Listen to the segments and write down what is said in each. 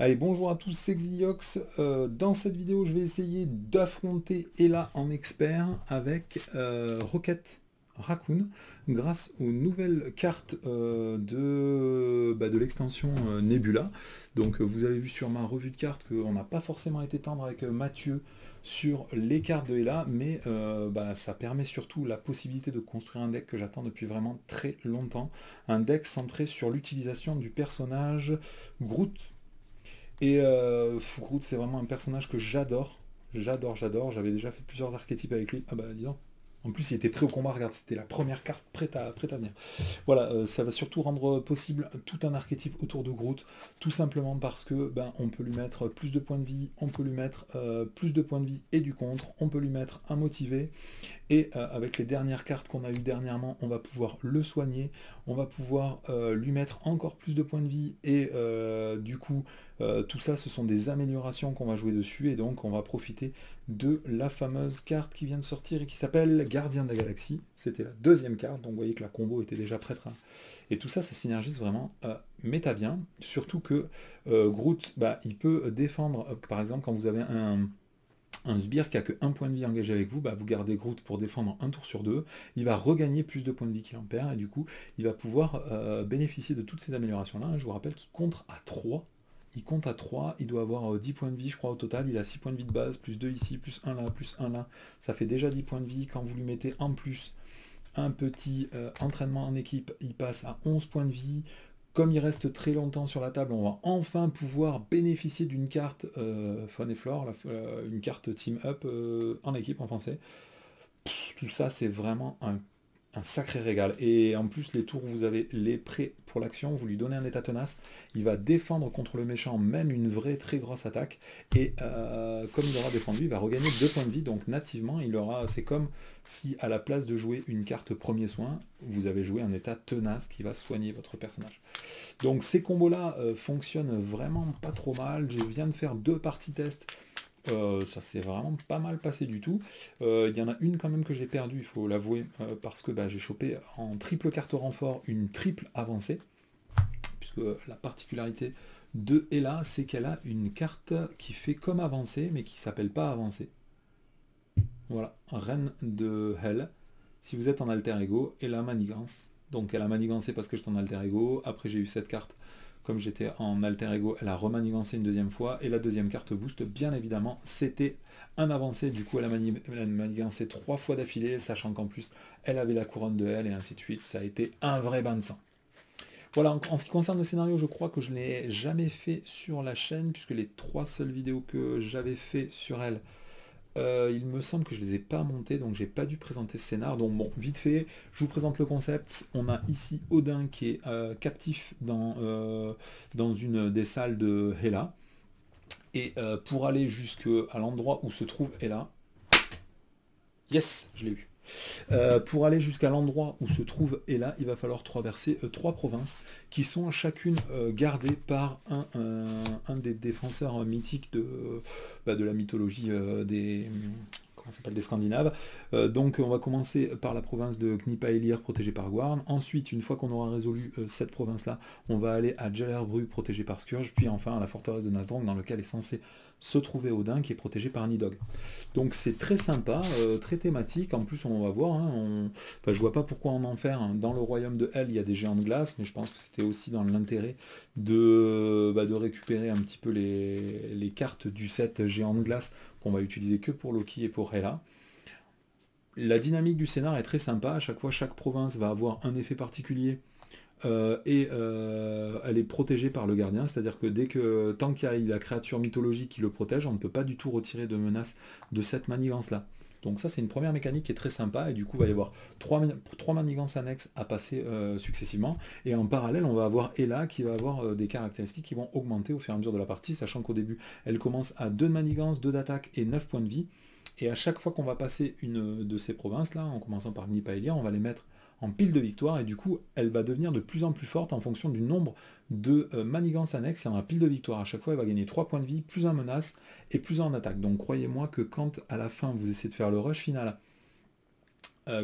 Allez, bonjour à tous, c'est Xiox. Dans cette vidéo, je vais essayer d'affronter Ella en expert avec Rocket Raccoon grâce aux nouvelles cartes de l'extension Nebula. Donc vous avez vu sur ma revue de cartes qu'on n'a pas forcément été tendre avec Mathieu sur les cartes de Ella, mais ça permet surtout la possibilité de construire un deck que j'attends depuis vraiment très longtemps. Un deck centré sur l'utilisation du personnage Groot. Et Fougroute, c'est vraiment un personnage que j'adore. J'adore. J'avais déjà fait plusieurs archétypes avec lui. Ah bah dis donc. En plus, il était prêt au combat. Regarde, c'était la première carte prête à venir. Voilà, ça va surtout rendre possible tout un archétype autour de Groot. Tout simplement parce que on peut lui mettre plus de points de vie, on peut lui mettre plus de points de vie et du contre. On peut lui mettre un motivé. Et avec les dernières cartes qu'on a eues dernièrement, on va pouvoir le soigner, on va pouvoir lui mettre encore plus de points de vie, et du coup, tout ça, ce sont des améliorations qu'on va jouer dessus, et donc on va profiter de la fameuse carte qui vient de sortir et qui s'appelle Gardien de la Galaxie. C'était la deuxième carte, donc vous voyez que la combo était déjà prête. Et tout ça, ça synergise vraiment méta bien, surtout que Groot, il peut défendre, par exemple, quand vous avez un sbire qui a que un point de vie engagé avec vous, vous gardez Groot pour défendre un tour sur deux, il va regagner plus de points de vie qu'il en perd, et du coup, il va pouvoir bénéficier de toutes ces améliorations-là. Je vous rappelle qu'il compte à 3. Il compte à 3, il doit avoir 10 points de vie, je crois, au total. Il a 6 points de vie de base, plus 2 ici, plus 1 là, plus 1 là. Ça fait déjà 10 points de vie. Quand vous lui mettez en plus un petit entraînement en équipe, il passe à 11 points de vie. Comme il reste très longtemps sur la table, on va enfin pouvoir bénéficier d'une carte Faune et Flore, une carte Team Up en équipe en français. Tout ça, c'est vraiment un sacré régal. Et en plus, les tours où vous avez les prêts pour l'action, vous lui donnez un état tenace, il va défendre contre le méchant, même une vraie très grosse attaque. Et comme il aura défendu, il va regagner 2 points de vie. Donc nativement, c'est comme si à la place de jouer une carte premier soin, vous avez joué un état tenace qui va soigner votre personnage. Donc ces combos-là fonctionnent vraiment pas trop mal. Je viens de faire 2 parties test. Ça s'est vraiment pas mal passé du tout. Il y en a une quand même que j'ai perdue, il faut l'avouer, parce que j'ai chopé en triple carte renfort une triple avancée, puisque la particularité de Ella, c'est qu'elle a une carte qui fait comme avancée, mais qui s'appelle pas avancée. Voilà, Reine de Hell. Si vous êtes en alter ego, Ella manigance. Donc elle a manigancé parce que j'étais en alter ego. Après j'ai eu cette carte. Comme j'étais en alter ego, elle a remanigancé une deuxième fois. Et la deuxième carte boost, bien évidemment, c'était un avancé. Du coup, elle a manigancé 3 fois d'affilée, sachant qu'en plus, elle avait la couronne de elle, et ainsi de suite. Ça a été un vrai bain de sang. Voilà, en ce qui concerne le scénario, je crois que je ne l'ai jamais fait sur la chaîne, puisque les 3 seules vidéos que j'avais fait sur elle, il me semble que je ne les ai pas montées, donc j'ai pas dû présenter ce scénar. Donc bon, vite fait, je vous présente le concept. On a ici Odin qui est captif dans une des salles de Hela. Et pour aller jusqu'à l'endroit où se trouve Hela, yes, je l'ai eu. Pour aller jusqu'à l'endroit où se trouve Ella, il va falloir traverser 3 provinces qui sont chacune gardées par un des défenseurs mythiques de la mythologie des Scandinaves. Donc on va commencer par la province de Knipa-Elir, protégée par Gwarm. Ensuite, une fois qu'on aura résolu cette province-là, on va aller à Jalarbru, protégée par Scourge. Puis enfin à la forteresse de Nasdrong, dans lequel est censé se trouver Odin, qui est protégé par Nidog. Donc c'est très sympa, très thématique. En plus, on va voir, je vois pas pourquoi en enfer. Dans le royaume de Hell, il y a des géants de glace, mais je pense que c'était aussi dans l'intérêt de récupérer un petit peu les cartes du set géant de glace qu'on va utiliser que pour Loki et pour Hela. La dynamique du scénar est très sympa. À chaque fois, chaque province va avoir un effet particulier. Et elle est protégée par le gardien, c'est-à-dire que tant qu'il y a la créature mythologique qui le protège, on ne peut pas du tout retirer de menace de cette manigance-là. Donc ça, c'est une première mécanique qui est très sympa, et du coup, il va y avoir 3 manigances annexes à passer successivement, et en parallèle, on va avoir Ella qui va avoir des caractéristiques qui vont augmenter au fur et à mesure de la partie, sachant qu'au début, elle commence à 2 de manigance, 2 d'attaque et 9 points de vie, et à chaque fois qu'on va passer une de ces provinces-là, en commençant par Knipa-Elir, on va les mettre en pile de victoire, et du coup elle va devenir de plus en plus forte en fonction du nombre de manigances annexes. Il y en a pile de victoire à chaque fois, elle va gagner 3 points de vie, plus en menace et plus en attaque. Donc croyez-moi que quand à la fin vous essayez de faire le rush final,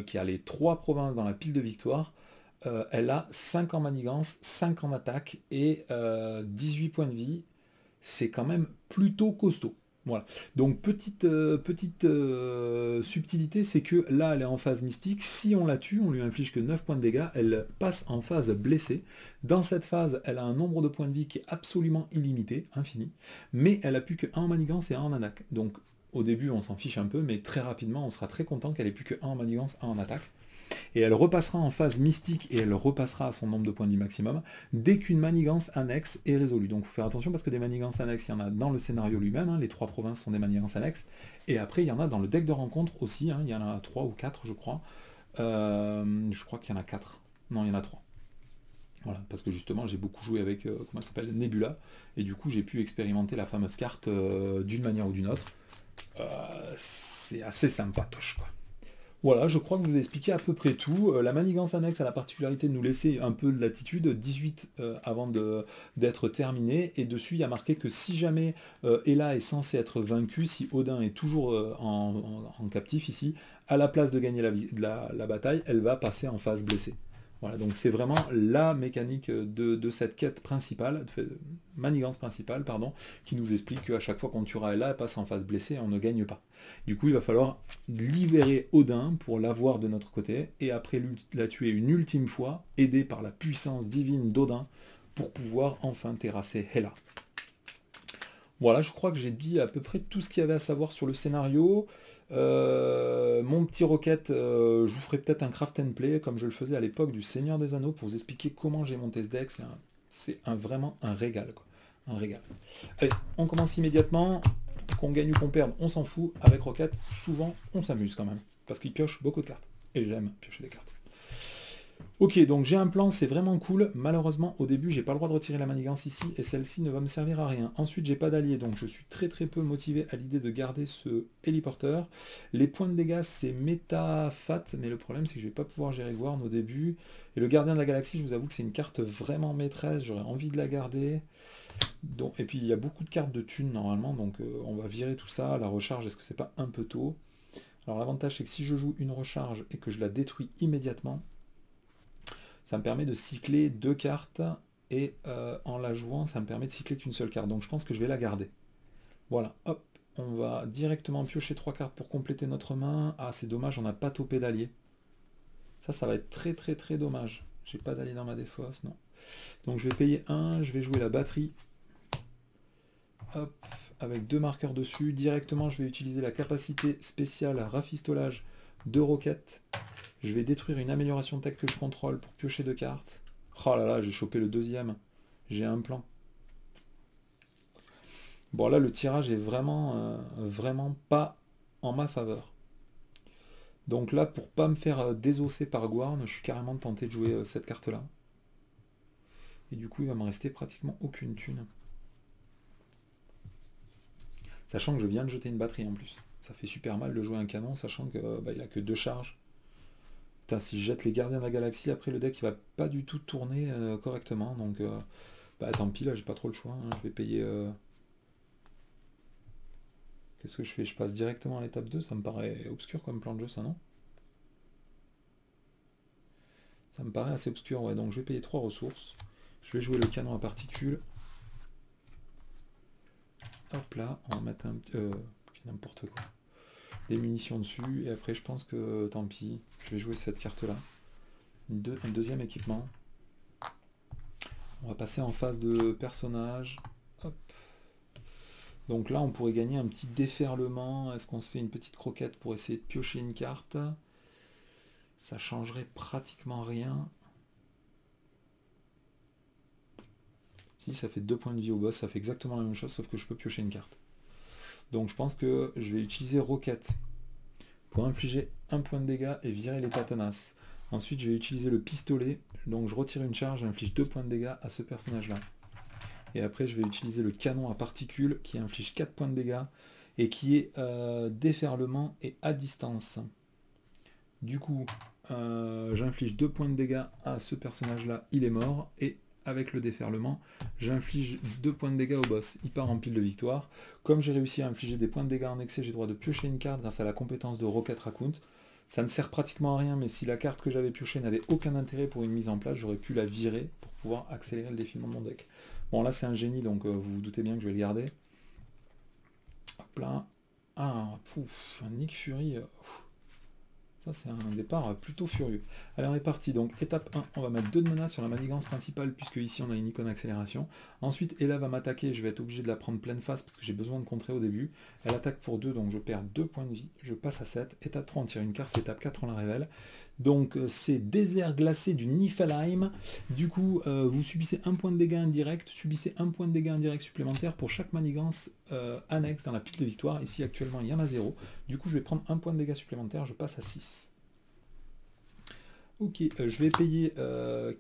qui a les 3 provinces dans la pile de victoire, elle a 5 en manigance, 5 en attaque et 18 points de vie. c'est quand même plutôt costaud. Voilà. Donc petite subtilité, c'est que là elle est en phase mystique, si on la tue, on lui inflige que 9 points de dégâts, elle passe en phase blessée. Dans cette phase, elle a un nombre de points de vie qui est absolument illimité, infini, mais elle a plus que 1 en manigance et 1 en attaque. Donc au début on s'en fiche un peu, mais très rapidement on sera très content qu'elle ait plus que 1 en manigance, 1 en attaque. Et elle repassera en phase mystique et elle repassera à son nombre de points de vie maximum dès qu'une manigance annexe est résolue. Donc il faut faire attention parce que des manigances annexes, il y en a dans le scénario lui-même, hein, les 3 provinces sont des manigances annexes, et après il y en a dans le deck de rencontre aussi, hein, il y en a 3 ou 4 je crois. Je crois qu'il y en a 4. Non, il y en a 3. Voilà, parce que justement j'ai beaucoup joué avec comment ça s'appelle, Nebula, et du coup j'ai pu expérimenter la fameuse carte d'une manière ou d'une autre. C'est assez sympatoche quoi. Voilà, je crois que je vous ai expliqué à peu près tout. La manigance annexe a la particularité de nous laisser un peu de latitude, 18 avant d'être terminé, et dessus il y a marqué que si jamais Ella est censée être vaincue, si Odin est toujours en captif ici, à la place de gagner la bataille, elle va passer en phase blessée. Voilà, donc c'est vraiment la mécanique de cette quête principale, manigance principale, pardon, qui nous explique qu'à chaque fois qu'on tuera Ella, elle passe en phase blessée et on ne gagne pas. Du coup, il va falloir libérer Odin pour l'avoir de notre côté, et après la tuer une ultime fois, aidé par la puissance divine d'Odin, pour pouvoir enfin terrasser Hela. Voilà, je crois que j'ai dit à peu près tout ce qu'il y avait à savoir sur le scénario. Mon petit Rocket, je vous ferai peut-être un craft and play, comme je le faisais à l'époque du Seigneur des Anneaux, pour vous expliquer comment j'ai monté ce deck. C'est vraiment un régal, quoi. Un régal. Allez, on commence immédiatement. Qu'on gagne ou qu'on perde, on s'en fout. Avec Rocket, souvent, on s'amuse quand même. Parce qu'il pioche beaucoup de cartes. Et j'aime piocher des cartes. Ok, donc j'ai un plan, c'est vraiment cool. Malheureusement, au début, j'ai pas le droit de retirer la manigance ici, et celle-ci ne va me servir à rien. Ensuite, j'ai pas d'allié, donc je suis très peu motivé à l'idée de garder ce héliporteur. Les points de dégâts, c'est méta fat, mais le problème, c'est que je vais pas pouvoir gérer Gorn au début. Et le gardien de la galaxie, je vous avoue que c'est une carte vraiment maîtresse, j'aurais envie de la garder. Donc, et puis il y a beaucoup de cartes de thunes normalement, donc on va virer tout ça. La recharge, est-ce que c'est pas un peu tôt? Alors l'avantage c'est que si je joue une recharge et que je la détruis immédiatement, ça me permet de cycler 2 cartes, et en la jouant, ça me permet de cycler qu'une seule carte. Donc je pense que je vais la garder. Voilà, hop, on va directement piocher 3 cartes pour compléter notre main. Ah, c'est dommage, on n'a pas topé d'allié. Ça va être très dommage. J'ai pas d'allié dans ma défausse, non. Donc je vais payer 1, je vais jouer la batterie. Hop, avec 2 marqueurs dessus. Directement, je vais utiliser la capacité spéciale à rafistolage de Rocket. Je vais détruire une amélioration tech que je contrôle pour piocher 2 cartes. Oh là là, j'ai chopé le deuxième. J'ai un plan. Bon, là, le tirage est vraiment pas en ma faveur. Donc là, pour pas me faire désosser par Gorn, je suis carrément tenté de jouer cette carte-là. Et du coup, il va me rester pratiquement aucune thune. Sachant que je viens de jeter une batterie en plus. Ça fait super mal de jouer un canon, sachant que il a que 2 charges. Putain, si je jette les gardiens de la galaxie, après le deck il va pas du tout tourner correctement. Donc tant pis, là j'ai pas trop le choix. Hein. Je vais payer. Qu'est-ce que je fais? Je passe directement à l'étape 2, ça me paraît obscur comme plan de jeu, ça, non? Ça me paraît assez obscur, ouais. Donc je vais payer 3 ressources. Je vais jouer le canon à particules. Hop là, on va mettre un petit... n'importe quoi. Des munitions dessus, et après je pense que tant pis, je vais jouer cette carte là. Un deuxième équipement. On va passer en phase de personnage. Hop. Donc là on pourrait gagner un petit déferlement. Est-ce qu'on se fait une petite croquette pour essayer de piocher une carte? Ça changerait pratiquement rien. Si, ça fait 2 points de vie au boss, ça fait exactement la même chose, sauf que je peux piocher une carte. Donc je pense que je vais utiliser Rocket pour infliger 1 point de dégâts et virer l'état tenace. Ensuite je vais utiliser le pistolet, donc je retire une charge, j'inflige 2 points de dégâts à ce personnage là. Et après je vais utiliser le canon à particules qui inflige 4 points de dégâts et qui est déferlement et à distance. Du coup j'inflige 2 points de dégâts à ce personnage là, il est mort, et avec le déferlement, j'inflige 2 points de dégâts au boss. Il part en pile de victoire. Comme j'ai réussi à infliger des points de dégâts en excès, j'ai le droit de piocher une carte grâce à la compétence de Rocket Raccoon. Ça ne sert pratiquement à rien, mais si la carte que j'avais piochée n'avait aucun intérêt pour une mise en place, j'aurais pu la virer pour pouvoir accélérer le défilement de mon deck. Bon, là, c'est un génie, donc vous vous doutez bien que je vais le garder. Hop là. Ah, pouf, un Nick Fury. Ça, c'est un départ plutôt furieux. Allez, on est parti. Donc, étape 1, on va mettre 2 de menace sur la manigance principale, puisque ici, on a une icône accélération. Ensuite, Ella va m'attaquer. Je vais être obligé de la prendre pleine face, parce que j'ai besoin de contrer au début. Elle attaque pour 2, donc je perds 2 points de vie. Je passe à 7. Étape 3, on tire une carte. Étape 4, on la révèle. Donc, c'est désert glacé du Niflheim. Du coup, vous subissez un point de dégâts indirect. Subissez un point de dégâts indirect supplémentaire pour chaque manigance annexe dans la pile de victoire. Ici, actuellement, il y en a 0. Du coup, je vais prendre un point de dégâts supplémentaire. Je passe à 6. Ok, je vais payer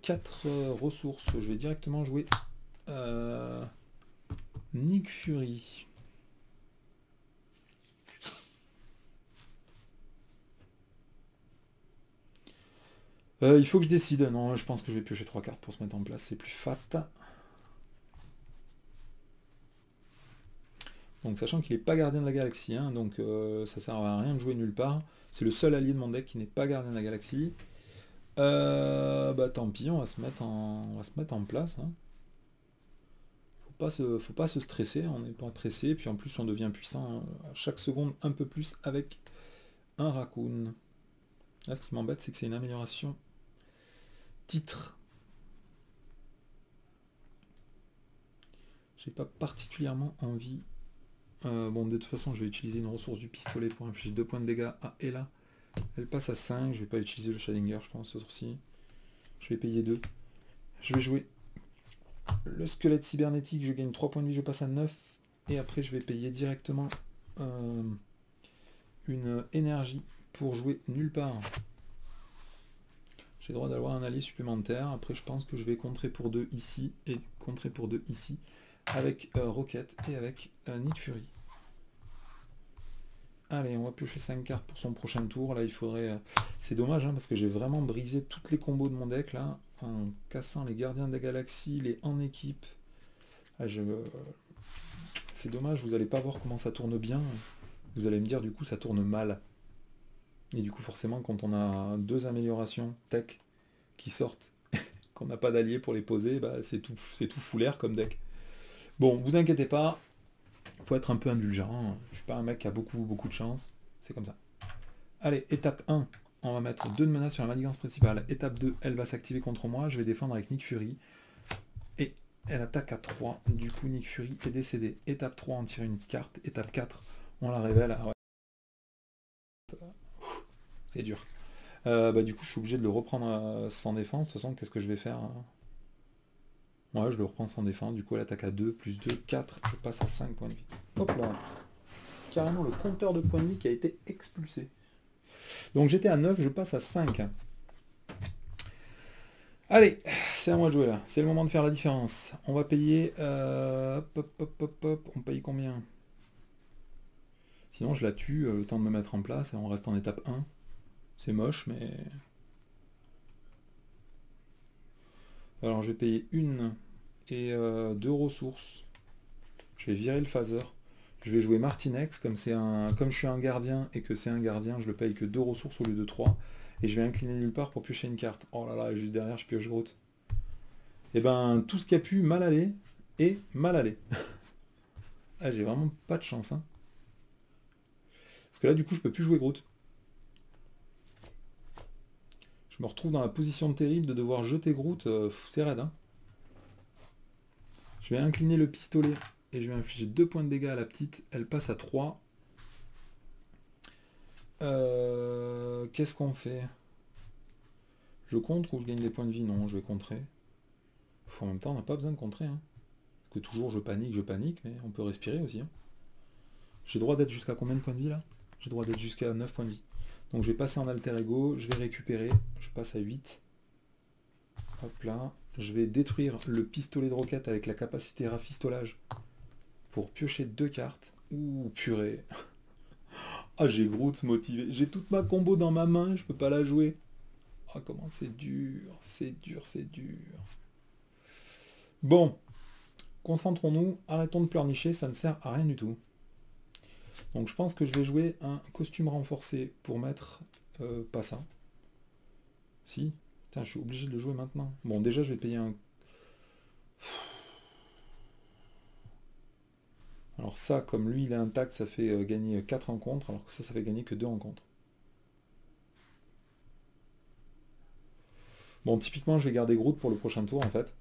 4 ressources. Je vais directement jouer Nick Fury. Il faut que je décide. Non, je pense que je vais piocher 3 cartes pour se mettre en place. C'est plus fat. Donc, sachant qu'il n'est pas gardien de la galaxie, hein, donc ça sert à rien de jouer nulle part. C'est le seul allié de mon deck qui n'est pas gardien de la galaxie. Bah tant pis, on va se mettre en place. Hein. Faut pas se stresser, on n'est pas pressé, puis en plus on devient puissant à chaque seconde un peu plus avec un raccoon. Là, ce qui m'embête, c'est que c'est une amélioration titre. J'ai pas particulièrement envie. Bon, de toute façon, je vais utiliser une ressource du pistolet pour infliger 2 points de dégâts à Ella. Elle passe à 5, je vais pas utiliser le Shadinger, je pense, ce tour-ci. Je vais payer 2. Je vais jouer le squelette cybernétique, je gagne 3 points de vie, je passe à 9. Et après, je vais payer directement une énergie pour jouer nulle part. J'ai le droit d'avoir un allié supplémentaire. Après, je pense que je vais contrer pour 2 ici et contrer pour 2 ici avec Rocket et avec Nick Fury. Allez, on va piocher 5 cartes pour son prochain tour. Là, il faudrait... C'est dommage, hein, parce que j'ai vraiment brisé toutes les combos de mon deck, là, en cassant les gardiens des galaxies, les en équipe. Ah, c'est dommage, vous n'allez pas voir comment ça tourne bien. Vous allez me dire, du coup, ça tourne mal. Et du coup, forcément, quand on a 2 améliorations tech qui sortent, qu'on n'a pas d'alliés pour les poser, bah, c'est tout foulaire comme deck. Bon, vous inquiétez pas, faut être un peu indulgent. Je suis pas un mec qui a beaucoup de chance. C'est comme ça. Allez, étape 1, on va mettre 2 de menace sur la manigance principale. Étape 2, elle va s'activer contre moi. Je vais défendre avec Nick Fury. Et elle attaque à 3. Du coup, Nick Fury est décédé. Étape 3, on tire une carte. Étape 4, on la révèle. Ah ouais. C'est dur. Bah, du coup, je suis obligé de le reprendre sans défense. De toute façon, qu'est-ce que je vais faire hein? Ouais, je le reprends sans défense. Du coup, elle attaque à 2, plus 2, 4. Je passe à 5 points de vie. Hop là. Carrément le compteur de points de vie qui a été expulsé. Donc j'étais à 9, je passe à 5. Allez, c'est à moi de jouer là. C'est le moment de faire la différence. On va payer... on paye combien? Sinon je la tue, le temps de me mettre en place, et on reste en étape 1. C'est moche, mais... Alors je vais payer 1 et 2 ressources. Je vais virer le phaser. Je vais jouer Martinex, comme je suis un gardien et que c'est un gardien, je le paye que 2 ressources au lieu de 3. Et je vais incliner nulle part pour piocher une carte. Oh là là, juste derrière, je pioche Groot. Et ben, tout ce qui a pu mal aller, est mal aller. Ah, j'ai vraiment pas de chance, hein. Parce que là, du coup, je peux plus jouer Groot. Je me retrouve dans la position terrible de devoir jeter Groot. C'est raide, hein. Je vais incliner le pistolet et je vais infliger 2 points de dégâts à la petite. Elle passe à 3. Qu'est-ce qu'on fait? Je contre ou je gagne des points de vie? Non, je vais contrer. En même temps, on n'a pas besoin de contrer. Hein. Parce que toujours je panique, mais on peut respirer aussi. Hein. J'ai droit d'être jusqu'à combien de points de vie là? J'ai droit d'être jusqu'à 9 points de vie. Donc je vais passer en alter ego, je vais récupérer, je passe à 8. Hop là. Je vais détruire le pistolet de roquette avec la capacité rafistolage pour piocher 2 cartes. Ouh, purée. Ah, j'ai Groot motivé. J'ai toute ma combo dans ma main, je peux pas la jouer. Ah, comment c'est dur, c'est dur, c'est dur. Bon, concentrons-nous, arrêtons de pleurnicher, ça ne sert à rien du tout. Donc je pense que je vais jouer un costume renforcé pour mettre... pas ça. Si. Putain, je suis obligé de le jouer maintenant. Bon, déjà, je vais payer un... Alors ça, comme lui il est intact, ça fait gagner 4 rencontres, alors que ça fait gagner que 2 rencontres. Bon, typiquement, je vais garder Groot pour le prochain tour, en fait.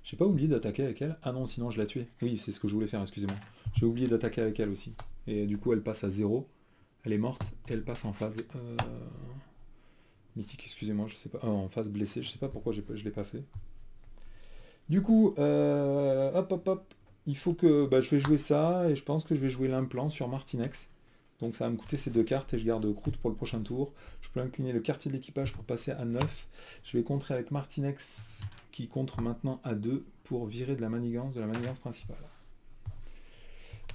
J'ai pas oublié d'attaquer avec elle. Ah non, sinon je la tué. Oui, c'est ce que je voulais faire, excusez-moi. J'ai oublié d'attaquer avec elle aussi. Et du coup, elle passe à 0. Elle est morte et elle passe en phase... mystique, excusez-moi, je sais pas... en phase blessée, je sais pas pourquoi je l'ai pas fait. Du coup, hop, hop, hop. Il faut que... je vais jouer ça, et je pense que je vais jouer l'implant sur Martinex. Donc ça va me coûter ces 2 cartes, et je garde Groot pour le prochain tour. Je peux incliner le quartier de l'équipage pour passer à 9. Je vais contrer avec Martinex, qui contre maintenant à 2, pour virer de la manigance principale.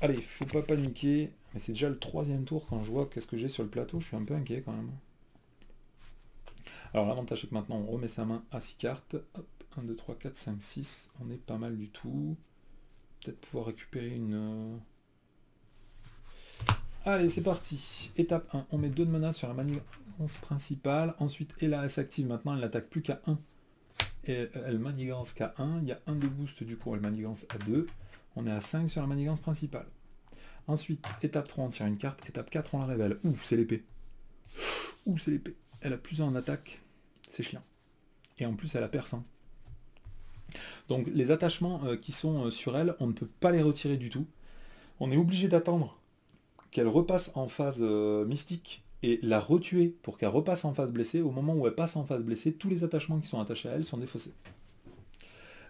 Allez, faut pas paniquer. Mais c'est déjà le 3e tour, quand je vois qu'est-ce que j'ai sur le plateau, je suis un peu inquiet quand même. Alors l'avantage c'est que maintenant on remet sa main à 6 cartes. Hop, 1, 2, 3, 4, 5, 6. On est pas mal du tout. Peut-être pouvoir récupérer une... Allez, c'est parti. Étape 1, on met 2 de menace sur la manigance principale. Ensuite, Ella, elle s'active. Maintenant, elle n'attaque plus qu'à 1. Et elle manigance qu'à 1. Il y a 1 de boost, du coup, elle manigance à 2. On est à 5 sur la manigance principale. Ensuite, étape 3, on tire une carte. Étape 4, on la révèle. Ouh, c'est l'épée. Ouh, c'est l'épée. Elle a plusieurs en attaque. C'est chiant. Et en plus, elle a perçant. Donc, les attachements qui sont sur elle, on ne peut pas les retirer du tout. On est obligé d'attendre qu'elle repasse en phase mystique et la retuer pour qu'elle repasse en phase blessée. Au moment où elle passe en phase blessée, tous les attachements qui sont attachés à elle sont défaussés.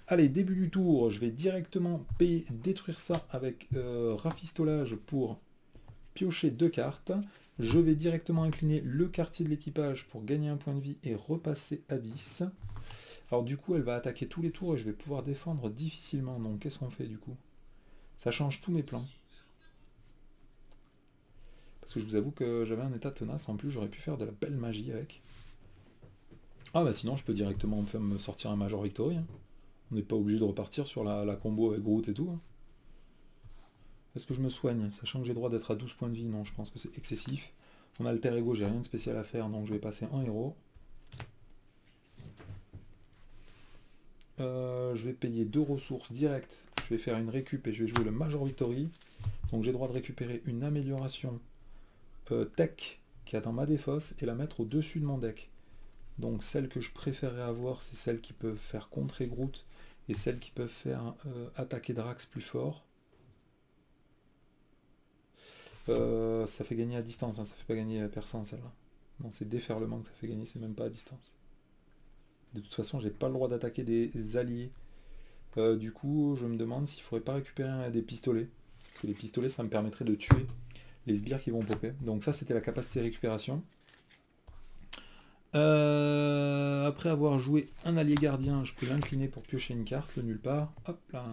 Allez, début du tour, je vais directement détruire ça avec rafistolage pour piocher 2 cartes. Je vais directement incliner le quartier de l'équipage pour gagner un point de vie et repasser à 10. Alors du coup, elle va attaquer tous les tours et je vais pouvoir défendre difficilement. Donc qu'est-ce qu'on fait du coup? Ça change tous mes plans. Parce que je vous avoue que j'avais un état tenace, en plus j'aurais pu faire de la belle magie avec. Ah bah sinon je peux directement me sortir un Major Victory. Hein. On n'est pas obligé de repartir sur la combo avec Groot et tout. Hein. Est-ce que je me soigne, sachant que j'ai droit d'être à 12 points de vie? Non, je pense que c'est excessif. En alter ego, j'ai rien de spécial à faire, donc je vais passer en héros. Je vais payer 2 ressources directes. Je vais faire une récup et je vais jouer le Major Victory. Donc j'ai droit de récupérer une amélioration tech qui a dans ma défausse et la mettre au-dessus de mon deck. Donc celles que je préférerais avoir, c'est celles qui peuvent faire contrer Groot et celles qui peuvent faire attaquer Drax plus fort. Ça fait gagner à distance, hein, ça fait pas gagner à personne celle-là. Non, c'est déferlement que ça fait gagner, c'est même pas à distance. De toute façon, j'ai pas le droit d'attaquer des alliés. Du coup, je me demande s'il faudrait pas récupérer des pistolets. Parce que les pistolets, ça me permettrait de tuer les sbires qui vont popper. Donc ça, c'était la capacité de récupération. Après avoir joué un allié gardien, je peux l'incliner pour piocher une carte, le nulle part. Hop là.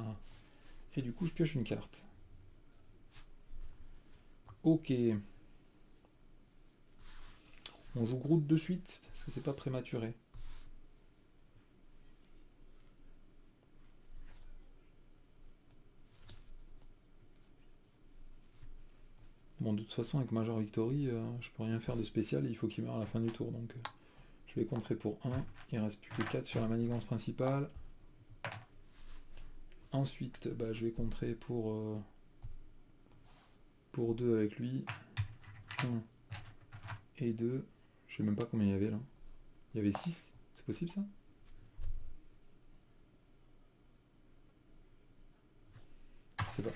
Et du coup, je pioche une carte. Ok. On joue Groot de suite, parce que c'est pas prématuré. Bon, de toute façon, avec Major Victory, je peux rien faire de spécial, et il faut qu'il meure à la fin du tour. Donc, je vais contrer pour 1. Il reste plus que 4 sur la manigance principale. Ensuite, je vais contrer pour 2 avec lui. 1 et 2. Je sais même pas combien il y avait là. Il y avait 6. C'est possible ça? Je sais pas.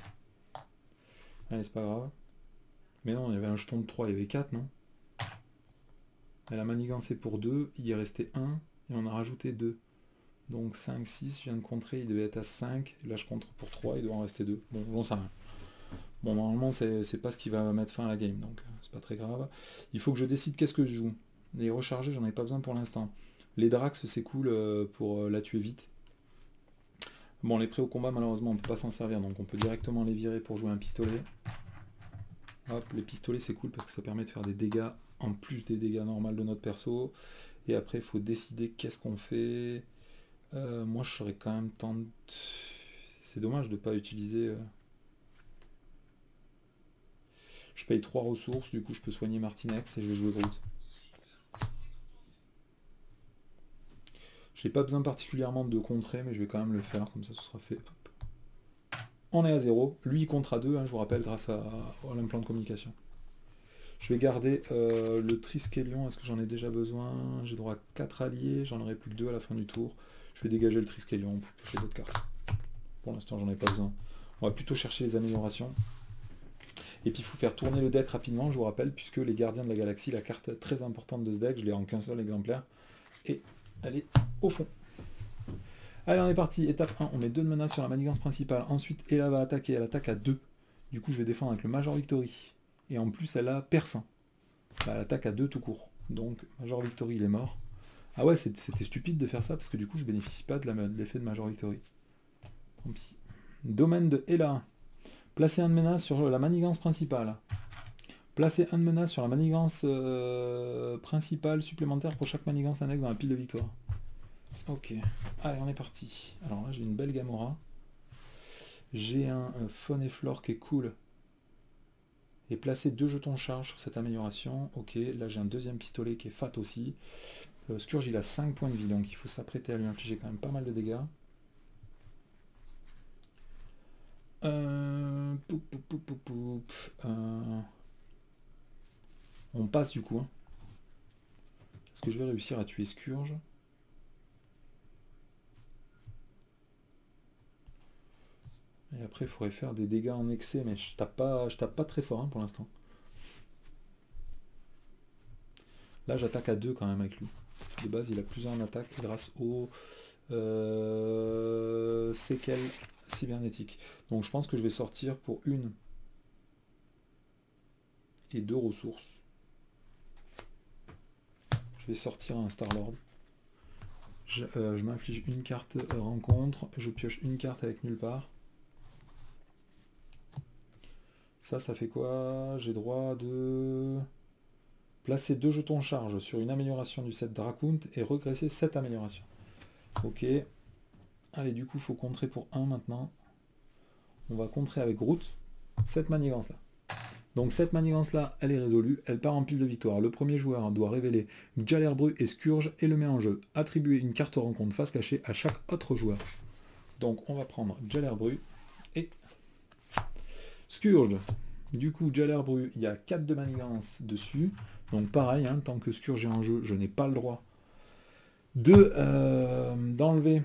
Allez, c'est pas grave. Mais non, il y avait un jeton de 3, il y avait 4, non? Elle a manigancé pour 2, il y est resté 1, et on a rajouté 2. Donc 5, 6, je viens de contrer, il devait être à 5. Là, je contre pour 3, il doit en rester 2. Bon, j'en sais rien. Bon, normalement, c'est pas ce qui va mettre fin à la game, donc c'est pas très grave. Il faut que je décide qu'est-ce que je joue. Les recharger, j'en ai pas besoin pour l'instant. Les Drax, c'est cool pour la tuer vite. Bon, les prêts au combat, malheureusement, on peut pas s'en servir, donc on peut directement les virer pour jouer un pistolet. Hop, les pistolets, c'est cool parce que ça permet de faire des dégâts en plus des dégâts normaux de notre perso. Et après, il faut décider qu'est-ce qu'on fait. Moi, je serais quand même tenté... C'est dommage de ne pas utiliser... Je paye 3 ressources, du coup je peux soigner Martinex et je vais jouer Groot. J'ai pas besoin particulièrement de contrer, mais je vais quand même le faire, comme ça ce sera fait. Hop. On est à 0. Lui, il compte à 2, hein, je vous rappelle, grâce à l'implant de communication. Je vais garder le Triskelion. Est-ce que j'en ai déjà besoin? J'ai droit à 4 alliés. J'en aurai plus que 2 à la fin du tour. Je vais dégager le Triskelion pour piocher d'autres cartes. Pour l'instant, j'en ai pas besoin. On va plutôt chercher les améliorations. Et puis, il faut faire tourner le deck rapidement, je vous rappelle, puisque les Gardiens de la Galaxie, la carte très importante de ce deck, je l'ai en qu'un seul exemplaire. Et elle est au fond. Allez, on est parti. Étape 1, on met 2 de menaces sur la manigance principale. Ensuite, Ella va attaquer. Elle attaque à 2. Du coup, je vais défendre avec le Major Victory. Et en plus, elle a perçant. Elle attaque à 2 tout court. Donc, Major Victory, il est mort. Ah ouais, c'était stupide de faire ça, parce que du coup, je bénéficie pas de l'effet de Major Victory. Tant pis. Domaine de Ella. Placez un de menace sur la manigance principale. Placez un de menace sur la manigance principale supplémentaire pour chaque manigance annexe dans la pile de victoire. Ok. Allez, on est parti. Alors là, j'ai une belle Gamora. J'ai un Faune et Flore qui est cool. Et placer 2 jetons charge sur cette amélioration. Ok, là j'ai un deuxième pistolet qui est fat aussi. Scourge, il a 5 points de vie, donc il faut s'apprêter à lui infliger quand même pas mal de dégâts. On passe du coup. Hein. Est-ce que je vais réussir à tuer Scourge? Et après, il faudrait faire des dégâts en excès, mais je tape pas très fort hein, pour l'instant. Là, j'attaque à 2 quand même avec lui. De base, il a plusieurs en attaque grâce au séquelles cybernétiques. Donc, je pense que je vais sortir pour 1 et 2 ressources. Je vais sortir un Star-Lord. Je m'inflige une carte rencontre. Je pioche une carte avec nulle part. Ça fait quoi? J'ai droit de placer 2 jetons charge sur une amélioration du set Dracoon et regresser cette amélioration. Ok. Allez, du coup, il faut contrer pour 1 maintenant. On va contrer avec Groot cette manigance-là. Donc cette manigance-là, elle est résolue. Elle part en pile de victoire. Le premier joueur doit révéler Jallerbru et Scourge et le met en jeu. Attribuer une carte rencontre face cachée à chaque autre joueur. Donc on va prendre Jallerbru et Scourge. Du coup, Jallerbru, il y a 4 de manigance dessus. Donc pareil, hein, tant que Scourge est en jeu, je n'ai pas le droit d'enlever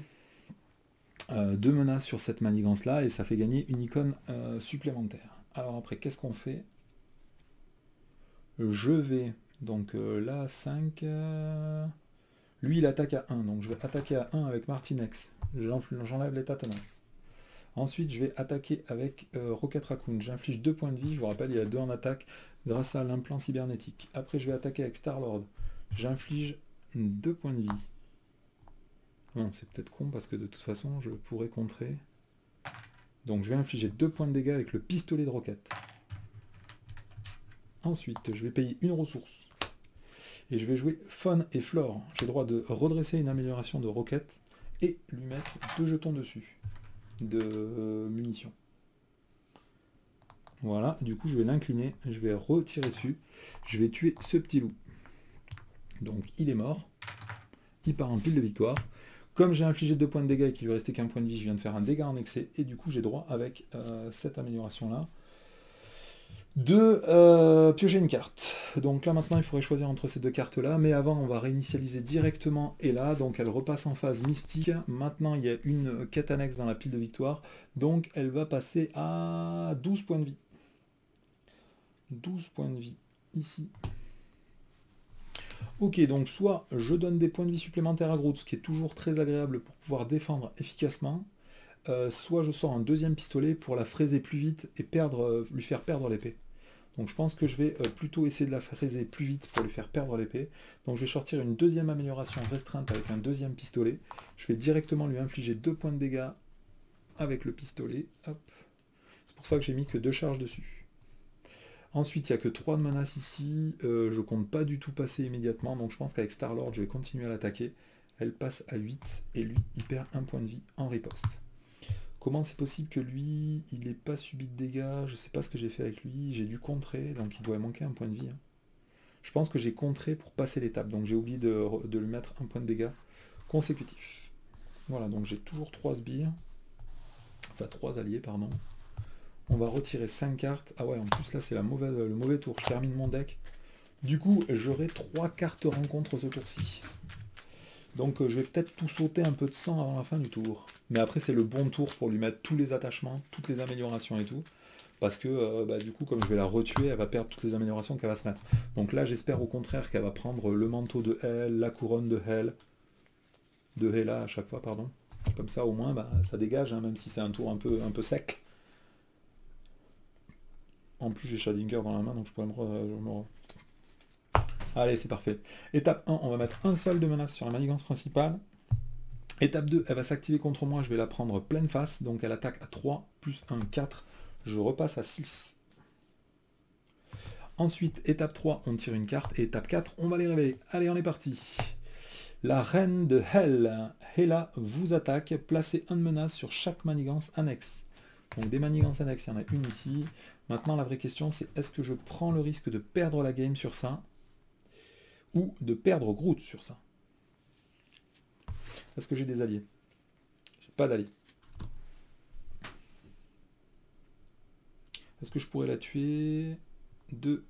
2 menaces sur cette manigance-là, et ça fait gagner une icône supplémentaire. Alors après, qu'est-ce qu'on fait? Je vais, donc là, 5... lui, il attaque à 1, donc je vais attaquer à 1 avec Martinex. J'enlève l'état tenace. Ensuite, je vais attaquer avec Rocket Raccoon. J'inflige 2 points de vie. Je vous rappelle, il y a 2 en attaque grâce à l'implant cybernétique. Après, je vais attaquer avec Star-Lord. J'inflige 2 points de vie. Non, c'est peut-être con parce que de toute façon, je pourrais contrer. Donc, je vais infliger 2 points de dégâts avec le pistolet de Rocket. Ensuite, je vais payer une ressource. Et je vais jouer Faune et Flore. J'ai le droit de redresser une amélioration de Rocket et lui mettre 2 jetons dessus de munitions. Voilà, du coup je vais l'incliner, je vais retirer dessus, je vais tuer ce petit loup. Donc il est mort, il part en pile de victoire. Comme j'ai infligé 2 points de dégâts et qu'il lui restait qu'un point de vie, je viens de faire un dégât en excès, et du coup j'ai droit avec cette amélioration là de piocher une carte. Donc là maintenant il faudrait choisir entre ces 2 cartes là, mais avant on va réinitialiser directement Ella, donc elle repasse en phase mystique. Maintenant il y a une quête annexe dans la pile de victoire, donc elle va passer à 12 points de vie. 12 points de vie ici. Ok, donc soit je donne des points de vie supplémentaires à Groot, ce qui est toujours très agréable pour pouvoir défendre efficacement, soit je sors un deuxième pistolet pour la fraiser plus vite et lui faire perdre l'épée. Donc je pense que je vais plutôt essayer de la fraiser plus vite pour lui faire perdre l'épée. Donc je vais sortir une deuxième amélioration restreinte avec un deuxième pistolet. Je vais directement lui infliger 2 points de dégâts avec le pistolet. C'est pour ça que j'ai mis que 2 charges dessus. Ensuite, il n'y a que 3 de menaces ici. Je compte pas du tout passer immédiatement. Donc je pense qu'avec Star-Lord, je vais continuer à l'attaquer. Elle passe à 8 et lui, il perd 1 point de vie en riposte. Comment c'est possible que lui, il n'ait pas subi de dégâts? Je sais pas ce que j'ai fait avec lui. J'ai dû contrer, donc il doit manquer un point de vie. Hein. Je pense que j'ai contré pour passer l'étape, donc j'ai oublié de lui mettre un point de dégâts consécutif. Voilà, donc j'ai toujours 3 sbires. Enfin, 3 alliés, pardon. On va retirer 5 cartes. Ah ouais, en plus là c'est le mauvais tour. Je termine mon deck. Du coup, j'aurai 3 cartes rencontres ce tour-ci. Donc je vais peut-être tout sauter un peu de sang avant la fin du tour. Mais après c'est le bon tour pour lui mettre tous les attachements, toutes les améliorations et tout. Parce que du coup, comme je vais la retuer, elle va perdre toutes les améliorations qu'elle va se mettre. Donc là, j'espère au contraire qu'elle va prendre le manteau de Hel, la couronne de Hel, de Hela à chaque fois, pardon. Comme ça, au moins, ça dégage, hein, même si c'est un tour un peu sec. En plus, j'ai Shadinger dans la main, donc je pourrais Allez, c'est parfait. Étape 1, on va mettre un seul de menace sur la manigance principale. Étape 2, elle va s'activer contre moi, je vais la prendre pleine face, donc elle attaque à 3, plus 1, 4. Je repasse à 6. Ensuite, étape 3, on tire une carte. Et étape 4, on va les révéler. Allez, on est parti. La reine de Hel, Hela, vous attaque. Placez un de menace sur chaque manigance annexe. Donc des manigances annexes, il y en a une ici. Maintenant, la vraie question, c'est est-ce que je prends le risque de perdre la game sur ça ou de perdre Groot sur ça? Est-ce que j'ai des alliés? J'ai pas d'alliés. Est-ce que je pourrais la tuer? 2,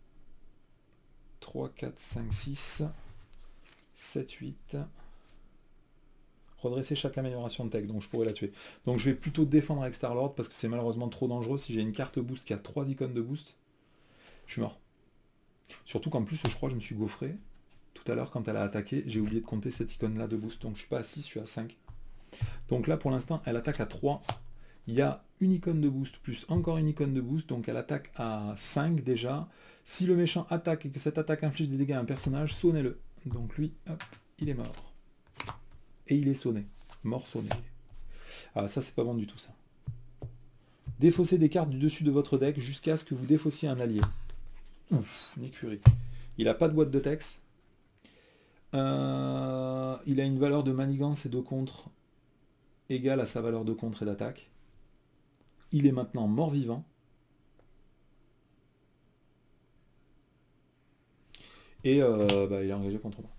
3, 4, 5, 6, 7, 8. Redresser chaque amélioration de tech, donc je pourrais la tuer. Donc je vais plutôt défendre avec Star-Lord parce que c'est malheureusement trop dangereux. Si j'ai une carte boost qui a 3 icônes de boost, je suis mort. Surtout qu'en plus, je crois que je me suis gaufré. Tout à l'heure, quand elle a attaqué, j'ai oublié de compter cette icône-là de boost. Donc je suis pas à 6, je suis à 5. Donc là, pour l'instant, elle attaque à 3. Il y a une icône de boost plus encore une icône de boost. Donc elle attaque à 5 déjà. Si le méchant attaque et que cette attaque inflige des dégâts à un personnage, sonnez-le. Donc lui, hop, il est mort. Et il est sonné. Mort sonné. Ah, ça, c'est pas bon du tout, ça. Défaussez des cartes du dessus de votre deck jusqu'à ce que vous défaussiez un allié. Ouf, une écurie. Il n'a pas de boîte de texte. Il a une valeur de manigance et de contre égale à sa valeur de contre et d'attaque. Il est maintenant mort-vivant. Et il est engagé contre moi.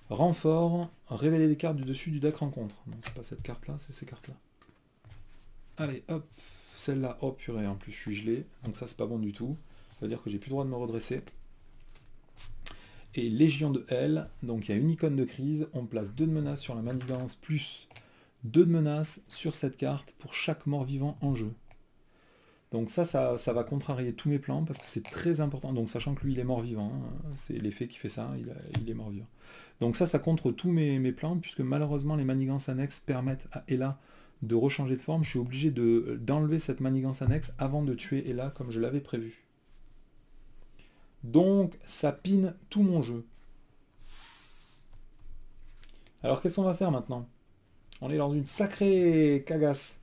Renfort, révéler des cartes du dessus du deck rencontre. Donc c'est pas cette carte-là, c'est ces cartes-là. Allez, hop, celle-là, oh purée, en plus je suis gelé, donc ça c'est pas bon du tout. Ça veut dire que j'ai plus le droit de me redresser. Et Légion de Hel, donc il y a une icône de crise, on place 2 de menaces sur la manigance, plus 2 de menaces sur cette carte pour chaque mort-vivant en jeu. Donc ça va contrarier tous mes plans parce que c'est très important. Donc sachant que lui il est mort-vivant, hein, c'est l'effet qui fait ça, il est mort-vivant. Donc ça contre tous mes plans, puisque malheureusement les manigances annexes permettent à Hela de rechanger de forme. Je suis obligé d'enlever cette manigance annexe avant de tuer Hela comme je l'avais prévu. Donc ça pine tout mon jeu. Alors qu'est-ce qu'on va faire maintenant? On est dans une sacrée cagasse.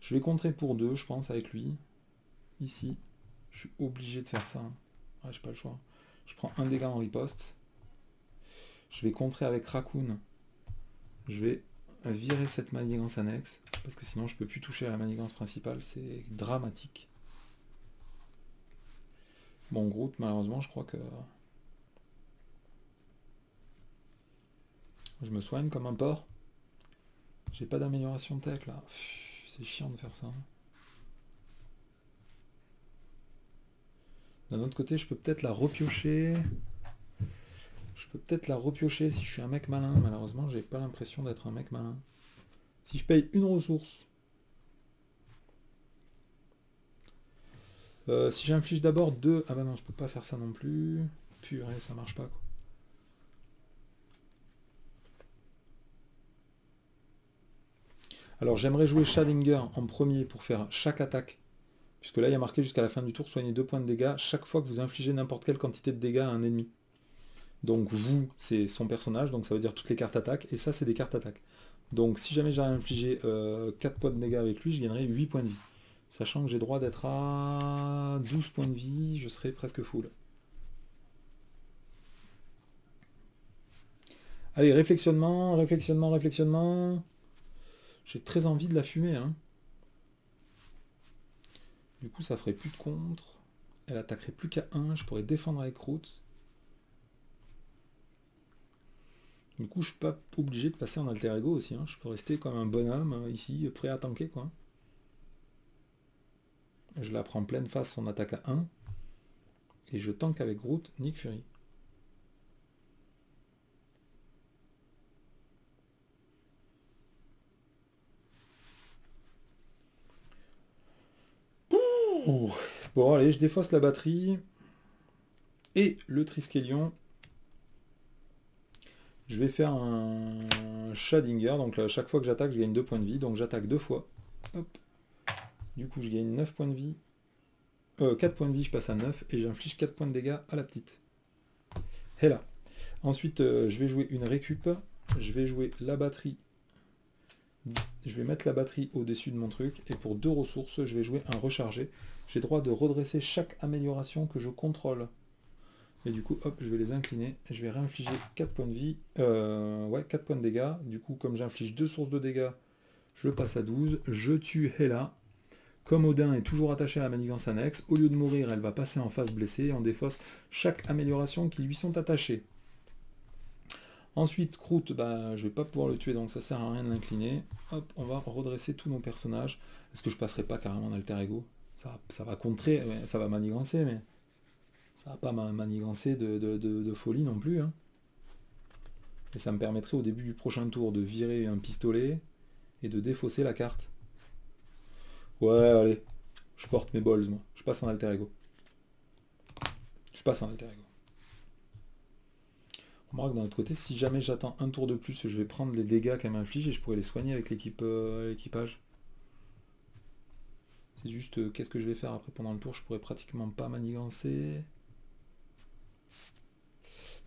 Je vais contrer pour 2, je pense, avec lui. Ici. Je suis obligé de faire ça. Ouais, j'ai pas le choix. Je prends un dégât en riposte. Je vais contrer avec Raccoon. Je vais virer cette manigance annexe. Parce que sinon je peux plus toucher à la manigance principale. C'est dramatique. Bon, Groot, malheureusement, je crois que... Je me soigne comme un porc. J'ai pas d'amélioration de tech, là. C'est chiant de faire ça. D'un autre côté, je peux peut-être la repiocher. Je peux peut-être la repiocher si je suis un mec malin. Malheureusement, j'ai pas l'impression d'être un mec malin. Si je paye une ressource. Si j'inflige d'abord 2... Ah bah non, je peux pas faire ça non plus. Purée, ça marche pas, quoi. Alors j'aimerais jouer Shadinger en premier pour faire chaque attaque. Puisque là, il y a marqué jusqu'à la fin du tour, soignez 2 points de dégâts chaque fois que vous infligez n'importe quelle quantité de dégâts à un ennemi. Donc vous, c'est son personnage, donc ça veut dire toutes les cartes attaques, et ça, c'est des cartes attaques. Donc si jamais j'arrive à infliger 4 points de dégâts avec lui, je gagnerai 8 points de vie. Sachant que j'ai droit d'être à 12 points de vie, je serai presque full. Allez, réflexionnement, réflexionnement, réflexionnement. J'ai très envie de la fumer, hein. Du coup, ça ferait plus de contre. Elle attaquerait plus qu'à 1. Je pourrais défendre avec Groot. Du coup, je suis pas obligé de passer en alter ego aussi. Hein. Je peux rester comme un bonhomme ici, prêt à tanker, quoi. je la prends pleine face, son attaque à 1. Et je tank avec Groot, Nick Fury. Ouh. Bon allez, je défausse la batterie. Et le Triskelion. Je vais faire un Shadinger. Donc là, chaque fois que j'attaque, je gagne 2 points de vie. Donc j'attaque 2 fois. Hop. Du coup, je gagne 9 points de vie. 4 points de vie, je passe à 9. Et j'inflige 4 points de dégâts à la petite. Et là. Ensuite, je vais jouer une récup. Je vais jouer la batterie. Je vais mettre la batterie au-dessus de mon truc. Et pour 2 ressources, je vais jouer un rechargé. J'ai droit de redresser chaque amélioration que je contrôle. Et du coup, hop, je vais les incliner. Je vais réinfliger 4 points de vie. Ouais, 4 points de dégâts. Du coup, comme j'inflige 2 sources de dégâts, je passe à 12. Je tue Hela. Comme Odin est toujours attaché à la manigance annexe, au lieu de mourir, elle va passer en phase blessée. Et on défausse chaque amélioration qui lui sont attachées. Ensuite, Groot, bah, je vais pas pouvoir le tuer, donc ça sert à rien de l'incliner. Hop, on va redresser tous nos personnages. Est-ce que je passerai pas carrément en alter ego? Ça va contrer, ça va manigancer, mais ça va pas manigancer de folie non plus. Hein. Et ça me permettrait au début du prochain tour de virer un pistolet et de défausser la carte. Ouais, allez, je porte mes balls, moi. Je passe en alter ego. Je passe en alter ego. Remarque d'un autre côté, si jamais j'attends un tour de plus, je vais prendre les dégâts qu'elle m'inflige et je pourrais les soigner avec l'équipage. C'est juste, qu'est-ce que je vais faire après pendant le tour? Je pourrais pratiquement pas manigancer.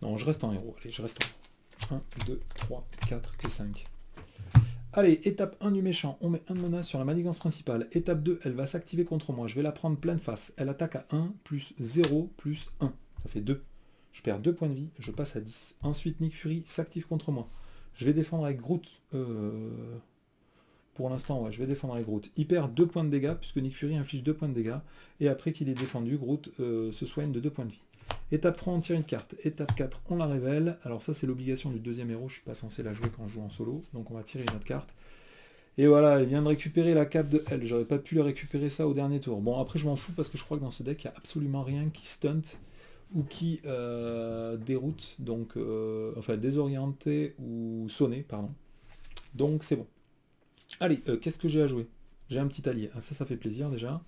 Non, je reste en héros. Allez, je reste en héros. 1, 2, 3, 4 et 5. Allez, étape 1 du méchant. On met un de menace sur la manigance principale. Étape 2, elle va s'activer contre moi. Je vais la prendre pleine face. Elle attaque à 1, plus 0, plus 1. Ça fait 2. Je perds 2 points de vie, je passe à 10. Ensuite, Nick Fury s'active contre moi. Je vais défendre avec Groot. Pour l'instant, ouais, je vais défendre avec Groot. Il perd 2 points de dégâts, puisque Nick Fury inflige 2 points de dégâts. Et après qu'il ait défendu, Groot se soigne de 2 points de vie. Étape 3, on tire une carte. Étape 4, on la révèle. Alors ça, c'est l'obligation du deuxième héros. Je ne suis pas censé la jouer quand je joue en solo. Donc on va tirer une autre carte. Et voilà, elle vient de récupérer la cape de elle. J'aurais pas pu la récupérer ça au dernier tour. Bon, après, je m'en fous parce que je crois que dans ce deck, il n'y a absolument rien qui stunt ou qui déroute, donc enfin désorienté ou sonné, pardon. Donc c'est bon. Allez, qu'est-ce que j'ai à jouer? J'ai un petit allié. Ah, ça fait plaisir déjà.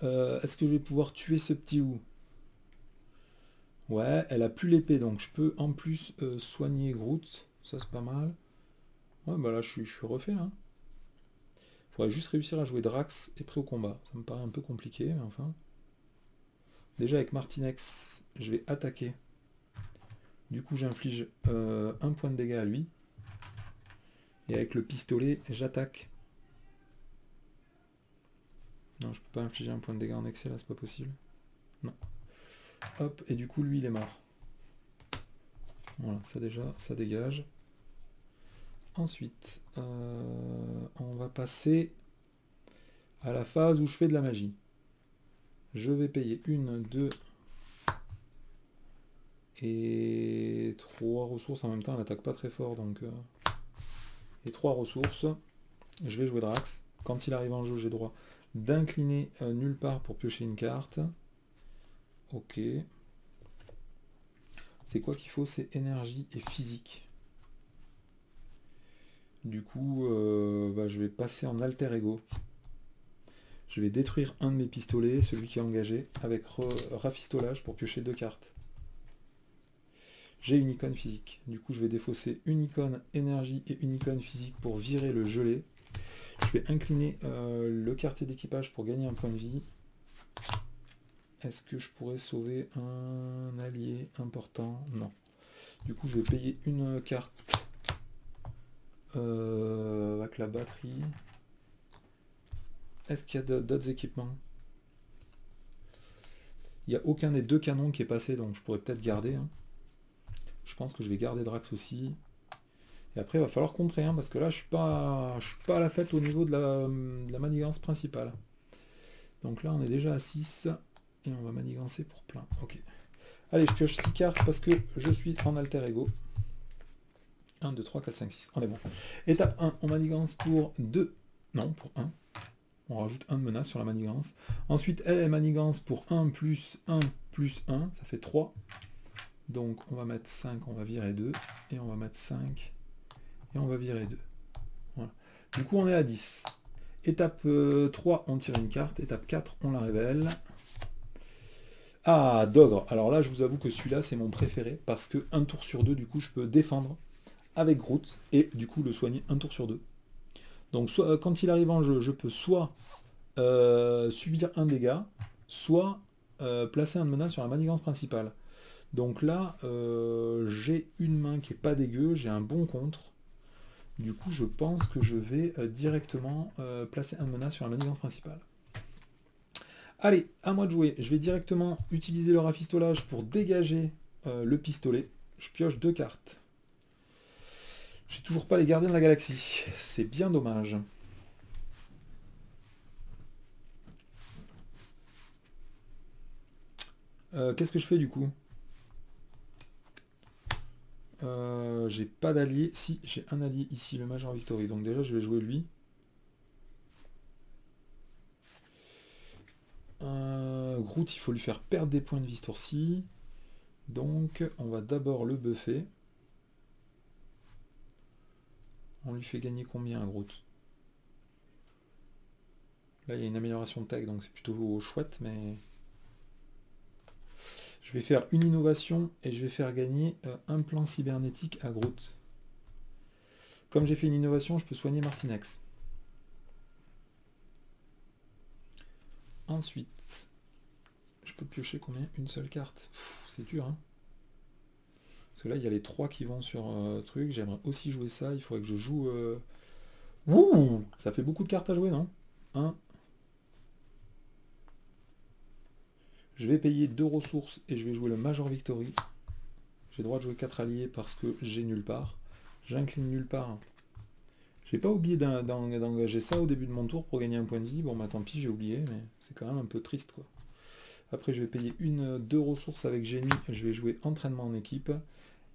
Est-ce que je vais pouvoir tuer ce petit ou? Ouais, elle a plus l'épée, donc je peux en plus soigner Groot. Ça c'est pas mal. Ouais, bah là je suis refait là. Faudrait juste réussir à jouer Drax et prêt au combat. Ça me paraît un peu compliqué, mais enfin. Déjà avec Martinex, je vais attaquer. Du coup j'inflige 1 point de dégâts à lui. Et avec le pistolet, j'attaque. Non, je peux pas infliger un point de dégâts en excès là, c'est pas possible. Non. Hop, et du coup lui il est mort. Voilà, ça déjà, ça dégage. Ensuite, on va passer à la phase où je fais de la magie. Je vais payer 1, 2 et 3 ressources en même temps. Elle n'attaque pas très fort, donc... et 3 ressources. Je vais jouer Drax. Quand il arrive en jeu, j'ai droit d'incliner nulle part pour piocher une carte. Ok. C'est quoi qu'il faut? C'est énergie et physique. Du coup, bah, je vais passer en alter ego. Je vais détruire un de mes pistolets, celui qui est engagé, avec rafistolage pour piocher 2 cartes. J'ai une icône physique. Du coup, je vais défausser une icône énergie et une icône physique pour virer le gelé. Je vais incliner le quartier d'équipage pour gagner un point de vie. Est-ce que je pourrais sauver un allié important? Non. Du coup, je vais payer une carte avec la batterie. Est-ce qu'il y a d'autres équipements? Il n'y a aucun des 2 canons qui est passé, donc je pourrais peut-être garder. Hein. Je pense que je vais garder Drax aussi. Et après, il va falloir contrer, hein, parce que là, je suis pas à la fête au niveau de la manigance principale. Donc là, on est déjà à 6. Et on va manigancer pour plein. Ok. Allez, je pioche 6 cartes parce que je suis en alter ego. 1, 2, 3, 4, 5, 6. On est bon. Étape 1, on manigance pour 2. Non, pour 1. On rajoute 1 de menace sur la manigance. Ensuite, elle manigance pour 1 plus 1 plus 1. Ça fait 3. Donc on va mettre 5, on va virer 2. Et on va mettre 5. Et on va virer 2. Voilà. Du coup, on est à 10. Étape 3, on tire une carte. Étape 4, on la révèle. Ah, Dogre. Alors là, je vous avoue que celui-là, c'est mon préféré. Parce que un tour sur 2, du coup, je peux défendre avec Groot. Et du coup, le soigner un tour sur 2. Donc, soit, quand il arrive en jeu, je peux soit subir un dégât, soit placer un menace sur la manigance principale. Donc là, j'ai une main qui est pas dégueu, j'ai un bon contre. Du coup, je pense que je vais directement placer un menace sur la manigance principale. Allez, à moi de jouer. Je vais directement utiliser le rafistolage pour dégager le pistolet. Je pioche 2 cartes. J'ai toujours pas les gardiens de la galaxie. C'est bien dommage. Qu'est-ce que je fais du coup? J'ai pas d'allié. Si, j'ai un allié ici, le Major Victory. Donc déjà, je vais jouer lui. Groot, il faut lui faire perdre des points de vie ce tour-ci. Donc, on va d'abord le buffer. On lui fait gagner combien à Groot? Là, il y a une amélioration de tag, donc c'est plutôt chouette, mais... Je vais faire une innovation et je vais faire gagner un plan cybernétique à Groot. Comme j'ai fait une innovation, je peux soigner Martinex. Ensuite, je peux piocher combien? Une seule carte. C'est dur, hein. Parce que là, il y a les 3 qui vont sur truc. J'aimerais aussi jouer ça. Il faudrait que je joue... Ouh, ça fait beaucoup de cartes à jouer, non? 1. Je vais payer 2 ressources et je vais jouer le Major Victory. J'ai le droit de jouer 4 alliés parce que j'ai nulle part. J'incline nulle part. J'ai pas oublié d'engager ça au début de mon tour pour gagner un point de vie. Bon, bah tant pis, j'ai oublié, mais c'est quand même un peu triste, quoi. Après, je vais payer 2 ressources avec génie. Je vais jouer entraînement en équipe.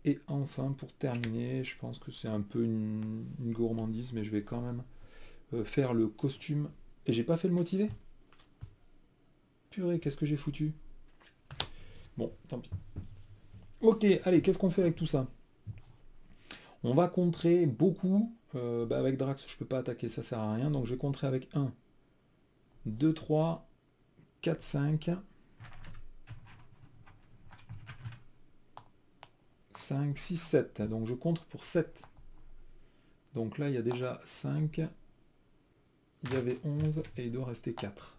Et enfin, pour terminer, je pense que c'est un peu une gourmandise, mais je vais quand même faire le costume. Et j'ai pas fait le motivé? Purée, qu'est-ce que j'ai foutu? Bon, tant pis. Ok, allez, qu'est-ce qu'on fait avec tout ça? On va contrer beaucoup. Avec Drax, je peux pas attaquer, ça sert à rien. Donc je vais contrer avec 1, 2, 3, 4, 5. 5, 6, 7. Donc je contre pour 7. Donc là, il y a déjà 5. Il y avait 11 et il doit rester 4.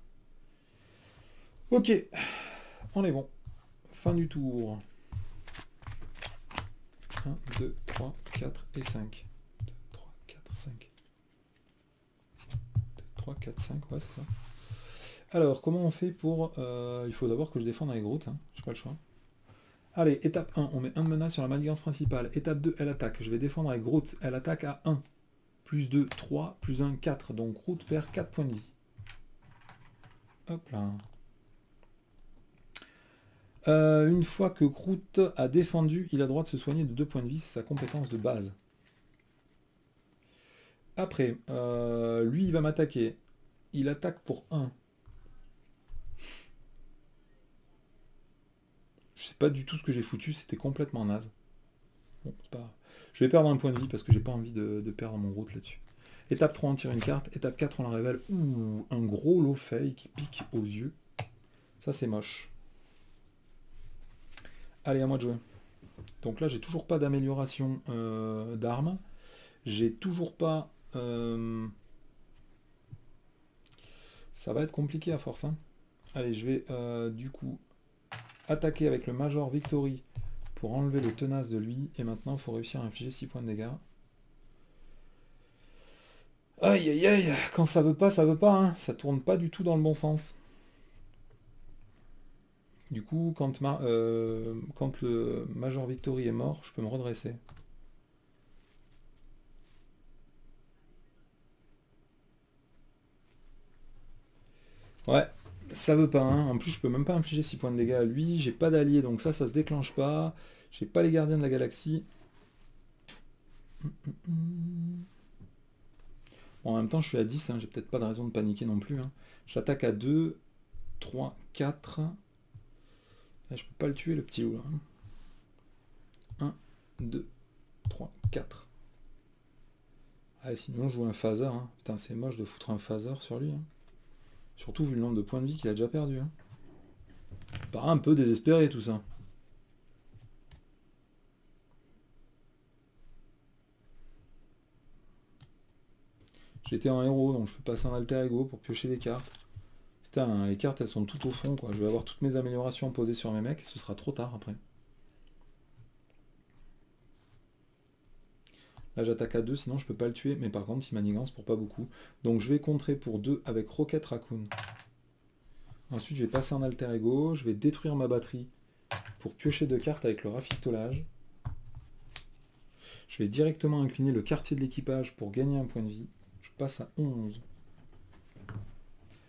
Ok, on est bon. Fin du tour. 1, 2, 3, 4 et 5. 2, 3, 4, 5. 2, 3, 4, 5, ouais, c'est ça. Alors, comment on fait pour... il faut d'abord que je défende avec Groot, hein. J'ai pas le choix. Allez, étape 1, on met 1 de menace sur la manigance principale. Étape 2, elle attaque. Je vais défendre avec Groot. Elle attaque à 1. Plus 2, 3. Plus 1, 4. Donc Groot perd 4 points de vie. Hop là. Une fois que Groot a défendu, il a le droit de se soigner de 2 points de vie. C'est sa compétence de base. Après, lui, il va m'attaquer. Il attaque pour 1. Je sais pas du tout ce que j'ai foutu. C'était complètement naze. Bon, c'est pas... Je vais perdre un point de vie parce que j'ai pas envie de perdre mon Groot là-dessus. Étape 3, on tire une carte. Étape 4, on la révèle. Ouh, un gros lot feuille qui pique aux yeux. Ça, c'est moche. Allez, à moi de jouer. Donc là, j'ai toujours pas d'amélioration d'armes. J'ai toujours pas... Ça va être compliqué à force. Hein. Allez, je vais du coup attaquer avec le Major Victory pour enlever le tenace de lui. Et maintenant, il faut réussir à infliger 6 points de dégâts. Aïe aïe aïe, quand ça veut pas, hein. Ça tourne pas du tout dans le bon sens. Du coup, quand le Major Victory est mort, je peux me redresser. Ouais, ça veut pas, hein. En plus, je peux même pas infliger 6 points de dégâts à lui. J'ai pas d'allié, donc ça se déclenche pas. J'ai pas les gardiens de la galaxie. Bon, en même temps, je suis à 10, hein, j'ai peut-être pas de raison de paniquer non plus. Hein. J'attaque à 2, 3, 4. Là, je peux pas le tuer, le petit loup. Là. 1, 2, 3, 4. Ah, sinon, je joue un phaser. Hein. Putain, c'est moche de foutre un phaser sur lui. Hein. Surtout vu le nombre de points de vie qu'il a déjà perdu. Hein. Ça paraît un peu désespéré tout ça. J'étais en héros, donc je peux passer en alter ego pour piocher des cartes. Putain, hein, les cartes elles sont tout au fond quoi. Je vais avoir toutes mes améliorations posées sur mes mecs et ce sera trop tard après. Là j'attaque à 2, sinon je peux pas le tuer, mais par contre il manigance pour pas beaucoup. Donc je vais contrer pour 2 avec Rocket Raccoon. Ensuite je vais passer en alter ego, je vais détruire ma batterie pour piocher 2 cartes avec le rafistolage. Je vais directement incliner le quartier de l'équipage pour gagner un point de vie. Je passe à 11.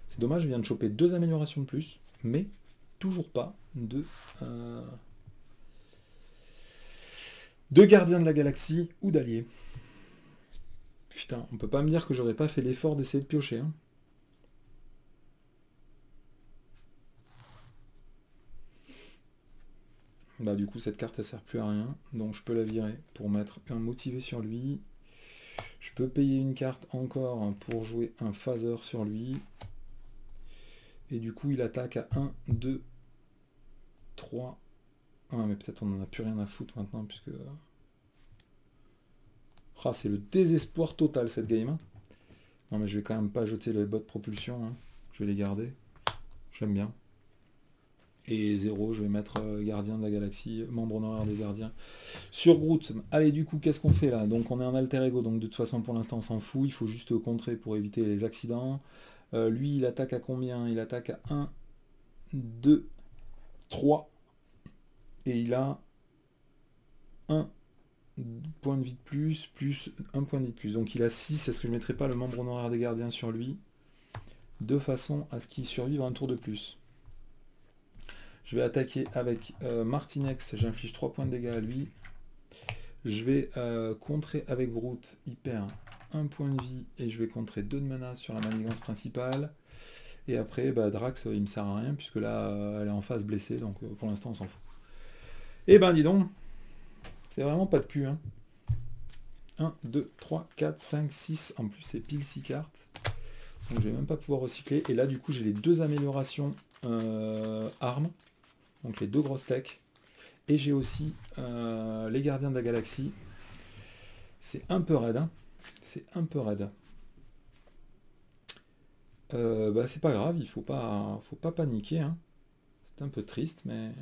C'est dommage, je viens de choper 2 améliorations de plus, mais toujours pas de gardiens de la galaxie ou d'alliés. Putain, on peut pas me dire que j'aurais pas fait l'effort d'essayer de piocher. Hein. Bah du coup cette carte elle sert plus à rien, donc je peux la virer pour mettre un motivé sur lui. Je peux payer une carte encore pour jouer un phaser sur lui. Et du coup il attaque à 1, 2, 3. Ah mais peut-être on n'en a plus rien à foutre maintenant puisque... Ah, c'est le désespoir total cette game. Hein. Non mais je vais quand même pas jeter les bots de propulsion. Hein. Je vais les garder. J'aime bien. Et 0, je vais mettre gardien de la galaxie, membre honoraire des gardiens. Sur Groot, allez du coup qu'est-ce qu'on fait là? Donc on est en alter ego, donc de toute façon pour l'instant on s'en fout, il faut juste contrer pour éviter les accidents. Lui il attaque à combien? Il attaque à 1, 2, 3. Et il a 1 point de vie de plus 1 point de vie de plus. Donc il a 6, est-ce que je ne mettrai pas le membre honoraire des gardiens sur lui? De façon à ce qu'il survive un tour de plus. Je vais attaquer avec Martinex, j'inflige 3 points de dégâts à lui. Je vais contrer avec Groot, il perd 1 point de vie et je vais contrer 2 de mana sur la manigance principale. Et après, bah, Drax, il me sert à rien puisque là, elle est en phase blessée, donc pour l'instant, on s'en fout. Et ben dis donc, c'est vraiment pas de cul. Hein. 1, 2, 3, 4, 5, 6, en plus c'est pile 6 cartes. Donc je vais même pas pouvoir recycler. Et là, du coup, j'ai les 2 améliorations armes. Donc les 2 grosses techs. Et j'ai aussi les gardiens de la galaxie. C'est un peu raide. Hein. C'est un peu raide. Bah, c'est pas grave, il faut pas paniquer. Hein. C'est un peu triste, mais...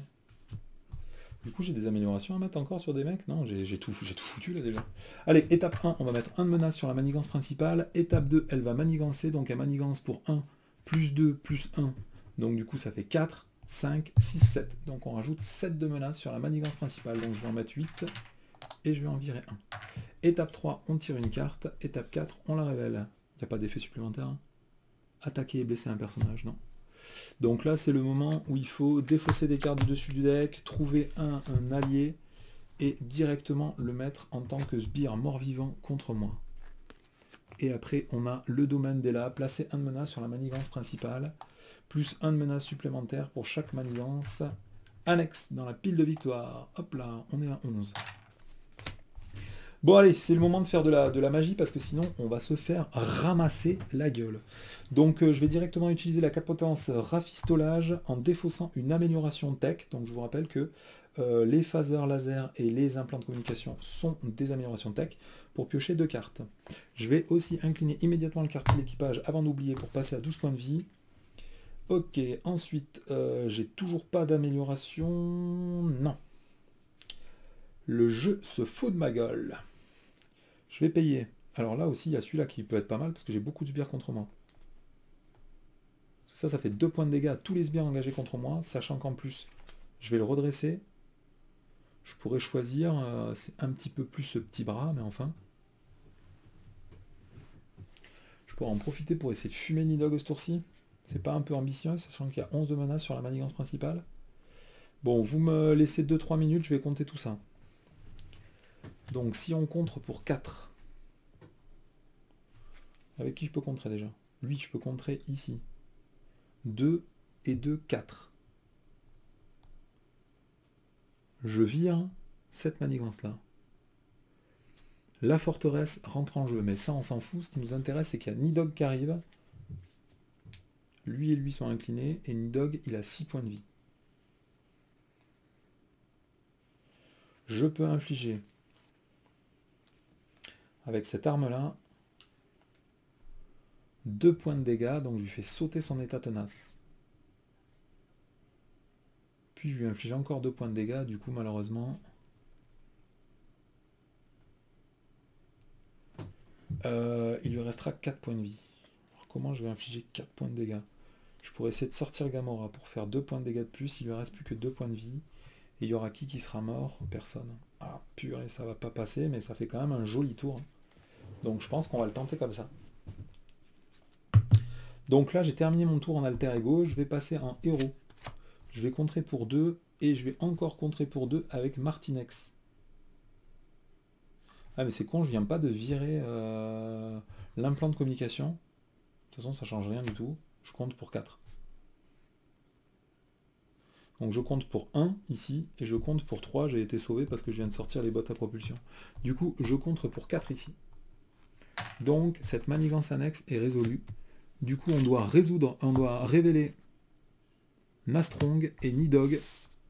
Du coup, j'ai des améliorations à mettre encore sur des mecs. Non, j'ai tout foutu là déjà. Allez, étape 1, on va mettre 1 de menace sur la manigance principale. Étape 2, elle va manigancer. Donc elle manigance pour 1, plus 2, plus 1. Donc du coup, ça fait 4. 5, 6, 7. Donc on rajoute 7 de menaces sur la manigance principale. Donc je vais en mettre 8 et je vais en virer 1. Étape 3, on tire une carte. Étape 4, on la révèle. Il n'y a pas d'effet supplémentaire. Hein. Attaquer et blesser un personnage, non. Donc là, c'est le moment où il faut défausser des cartes du dessus du deck, trouver un allié et directement le mettre en tant que sbire mort-vivant contre moi. Et après, on a le domaine d'Ela, placer 1 de menace sur la manigance principale, plus 1 de menace supplémentaire pour chaque manigance, annexe dans la pile de victoire. Hop là, on est à 11. Bon allez, c'est le moment de faire de la magie parce que sinon on va se faire ramasser la gueule. Donc je vais directement utiliser la potence rafistolage en défaussant une amélioration tech. Donc je vous rappelle que les phasers laser et les implants de communication sont des améliorations tech pour piocher 2 cartes. Je vais aussi incliner immédiatement le quartier d'équipage avant d'oublier pour passer à 12 points de vie. Ok, ensuite j'ai toujours pas d'amélioration. Non. Le jeu se fout de ma gueule. Je vais payer. Alors là aussi, il y a celui-là qui peut être pas mal parce que j'ai beaucoup de sbires contre moi. Ça fait 2 points de dégâts à tous les sbires engagés contre moi, sachant qu'en plus, je vais le redresser. Je pourrais choisir, c'est un petit peu plus ce petit bras, mais enfin. Je pourrais en profiter pour essayer de fumer Nidhogg ce tour-ci. C'est pas un peu ambitieux, sachant qu'il y a 11 de mana sur la manigance principale. Bon, vous me laissez 2-3 minutes, je vais compter tout ça. Donc si on contre pour 4, Avec qui je peux contrer déjà? Lui, je peux contrer ici. 2 et 2, 4. Je vire cette manigance-là. La forteresse rentre en jeu, mais ça, on s'en fout. Ce qui nous intéresse, c'est qu'il y a Nidhogg qui arrive. Lui et lui sont inclinés, et Nidhogg, il a 6 points de vie. Je peux infliger, avec cette arme-là, 2 points de dégâts, donc je lui fais sauter son état tenace. Puis je lui inflige encore 2 points de dégâts, du coup, malheureusement... il lui restera 4 points de vie. Alors, comment je vais infliger 4 points de dégâts? Je pourrais essayer de sortir Gamora pour faire 2 points de dégâts de plus, il lui reste plus que 2 points de vie. Et il y aura qui sera mort? Personne. Ah purée, ça va pas passer, mais ça fait quand même un joli tour. Donc je pense qu'on va le tenter comme ça. Donc là, j'ai terminé mon tour en alter ego, je vais passer en héros. Je vais contrer pour 2, et je vais encore contrer pour 2 avec Martinex. Ah mais c'est con, je viens pas de virer l'implant de communication. De toute façon, ça change rien du tout. Je compte pour 4. Donc je compte pour 1 ici, et je compte pour 3, j'ai été sauvé parce que je viens de sortir les bottes à propulsion. Du coup, je compte pour 4 ici. Donc cette manigance annexe est résolue. Du coup, on doit révéler Nastrong et Nidhogg,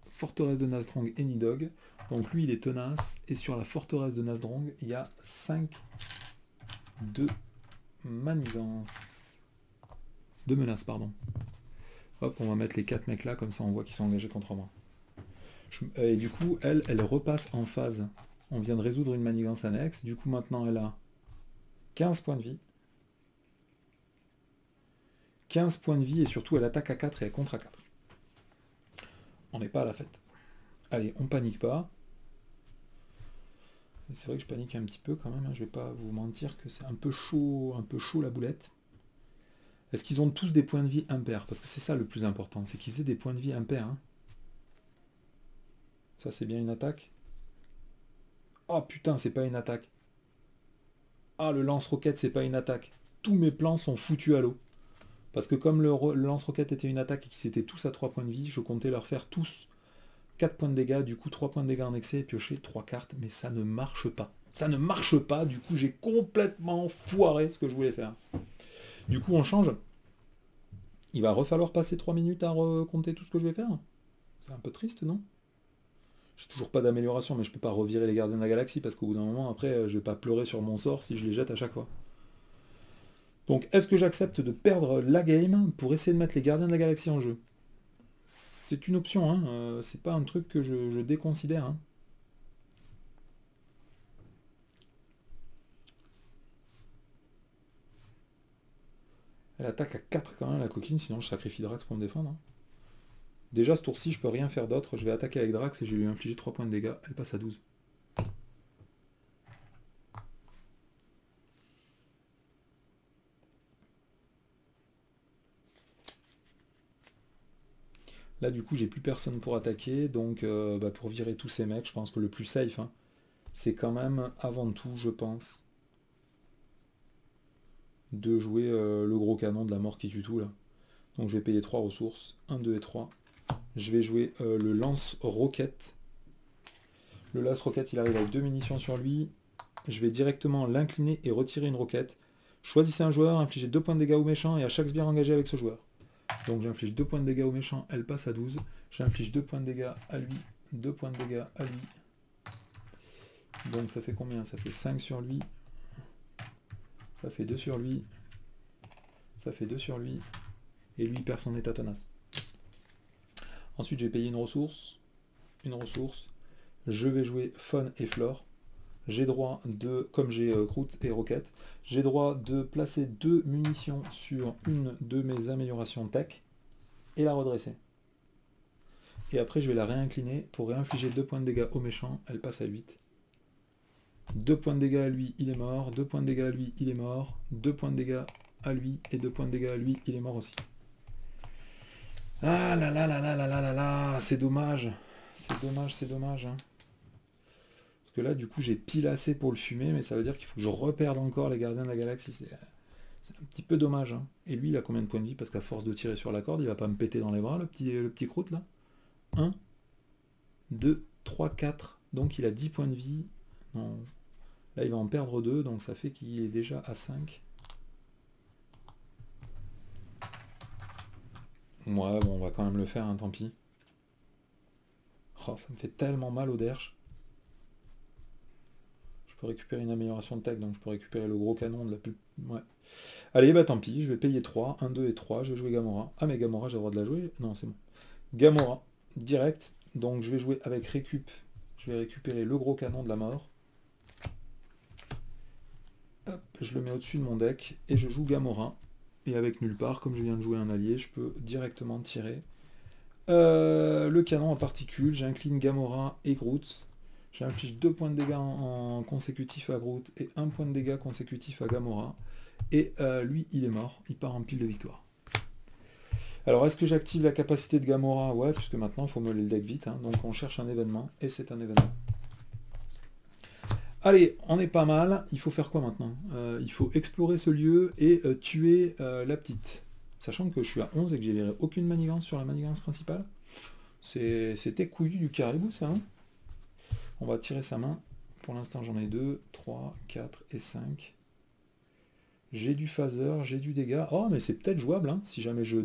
forteresse de Nastrong et Nidhogg. Donc lui, il est tenace, et sur la forteresse de Nastrong, il y a 5 de manigance. De menaces, pardon. Hop, on va mettre les 4 mecs là, comme ça on voit qu'ils sont engagés contre moi. Et du coup, elle repasse en phase. On vient de résoudre une manigance annexe. Du coup, maintenant, elle a 15 points de vie. 15 points de vie, et surtout, elle attaque à 4 et elle contre à 4. On n'est pas à la fête. Allez, on panique pas. C'est vrai que je panique un petit peu quand même. Je vais pas vous mentir que c'est un peu chaud la boulette. Est-ce qu'ils ont tous des points de vie impairs? Parce que c'est ça le plus important, c'est qu'ils aient des points de vie impairs. Hein. Ça, c'est bien une attaque. Oh putain, c'est pas une attaque. Ah, le lance-roquette, c'est pas une attaque. Tous mes plans sont foutus à l'eau. Parce que comme le lance-roquette était une attaque et qu'ils étaient tous à 3 points de vie, je comptais leur faire tous 4 points de dégâts, du coup 3 points de dégâts en excès et piocher 3 cartes, mais ça ne marche pas. Ça ne marche pas, du coup j'ai complètement foiré ce que je voulais faire. Du coup on change. Il va falloir passer 3 minutes à recompter tout ce que je vais faire. C'est un peu triste, non? J'ai toujours pas d'amélioration, mais je peux pas revirer les gardiens de la galaxie, parce qu'au bout d'un moment, après, je vais pas pleurer sur mon sort si je les jette à chaque fois. Donc, est-ce que j'accepte de perdre la game pour essayer de mettre les gardiens de la galaxie en jeu? C'est une option, hein. C'est pas un truc que je déconsidère. Hein. Elle attaque à 4 quand même, la coquine, sinon je sacrifie Drax pour me défendre. Hein. Déjà, ce tour-ci, je peux rien faire d'autre. Je vais attaquer avec Drax et je vais lui infliger 3 points de dégâts. Elle passe à 12. Là, du coup, j'ai plus personne pour attaquer. Donc, pour virer tous ces mecs, je pense que le plus safe, hein, c'est quand même, avant tout, je pense, de jouer le gros canon de la mort qui tue tout, là. Donc, je vais payer 3 ressources. 1, 2 et 3. Je vais jouer le lance-roquette. Le lance-roquette, il arrive avec 2 munitions sur lui. Je vais directement l'incliner et retirer une roquette. Choisissez un joueur, infligez 2 points de dégâts au méchant et à chaque sbire engagé avec ce joueur. Donc j'inflige 2 points de dégâts au méchant, elle passe à 12. J'inflige 2 points de dégâts à lui, 2 points de dégâts à lui. Donc ça fait combien? Ça fait 5 sur lui. Ça fait 2 sur lui. Ça fait 2 sur lui. Et lui perd son état tenace. Ensuite je vais payer une ressource. Une ressource. Je vais jouer Faune et Flore. J'ai droit de, comme j'ai Groot et Rocket, j'ai droit de placer 2 munitions sur une de mes améliorations tech et la redresser. Et après je vais la réincliner pour réinfliger 2 points de dégâts au méchant, elle passe à 8. 2 points de dégâts à lui, il est mort, 2 points de dégâts à lui, il est mort, 2 points de dégâts à lui et 2 points de dégâts à lui, il est mort aussi. Ah là là là là là là là là, c'est dommage. C'est dommage, c'est dommage. Hein. Parce que là, du coup, j'ai pile assez pour le fumer, mais ça veut dire qu'il faut que je reperde encore les gardiens de la galaxie. C'est un petit peu dommage. Hein. Et lui, il a combien de points de vie? Parce qu'à force de tirer sur la corde, il va pas me péter dans les bras, le petit croûte, là. 1, 2, 3, 4. Donc il a 10 points de vie. Non. Là, il va en perdre 2, donc ça fait qu'il est déjà à 5. Ouais, bon, on va quand même le faire, hein, tant pis. Oh, ça me fait tellement mal au derche. Je peux récupérer une amélioration de tech, donc je peux récupérer le gros canon de la plus... Ouais. Allez, bah tant pis, je vais payer 3. 1, 2 et 3, je vais jouer Gamora. Ah, mais Gamora, j'ai le droit de la jouer? Non, c'est bon. Gamora, direct. Donc je vais jouer avec récup. Je vais récupérer le gros canon de la mort. Hop, je le mets au-dessus de mon deck et je joue Gamora. Et avec nulle part, comme je viens de jouer un allié, je peux directement tirer. Le canon en particules, j'incline Gamora et Groot. J'inflige 2 points de dégâts en consécutif à Groot et 1 point de dégâts consécutif à Gamora. Et lui, il est mort. Il part en pile de victoire. Alors, est-ce que j'active la capacité de Gamora? Ouais, puisque maintenant, il faut meuler le deck vite. Hein. Donc, on cherche un événement, et c'est un événement. Allez, on est pas mal. Il faut faire quoi maintenant? Il faut explorer ce lieu et tuer la petite. Sachant que je suis à 11 et que j'ai viré aucune manigance sur la manigance principale. C'était couillu du caribou, ça. Hein, on va tirer sa main. Pour l'instant, j'en ai 2, 3, 4 et 5. J'ai du phaser, j'ai du dégât. Oh, mais c'est peut-être jouable. Hein. Si jamais je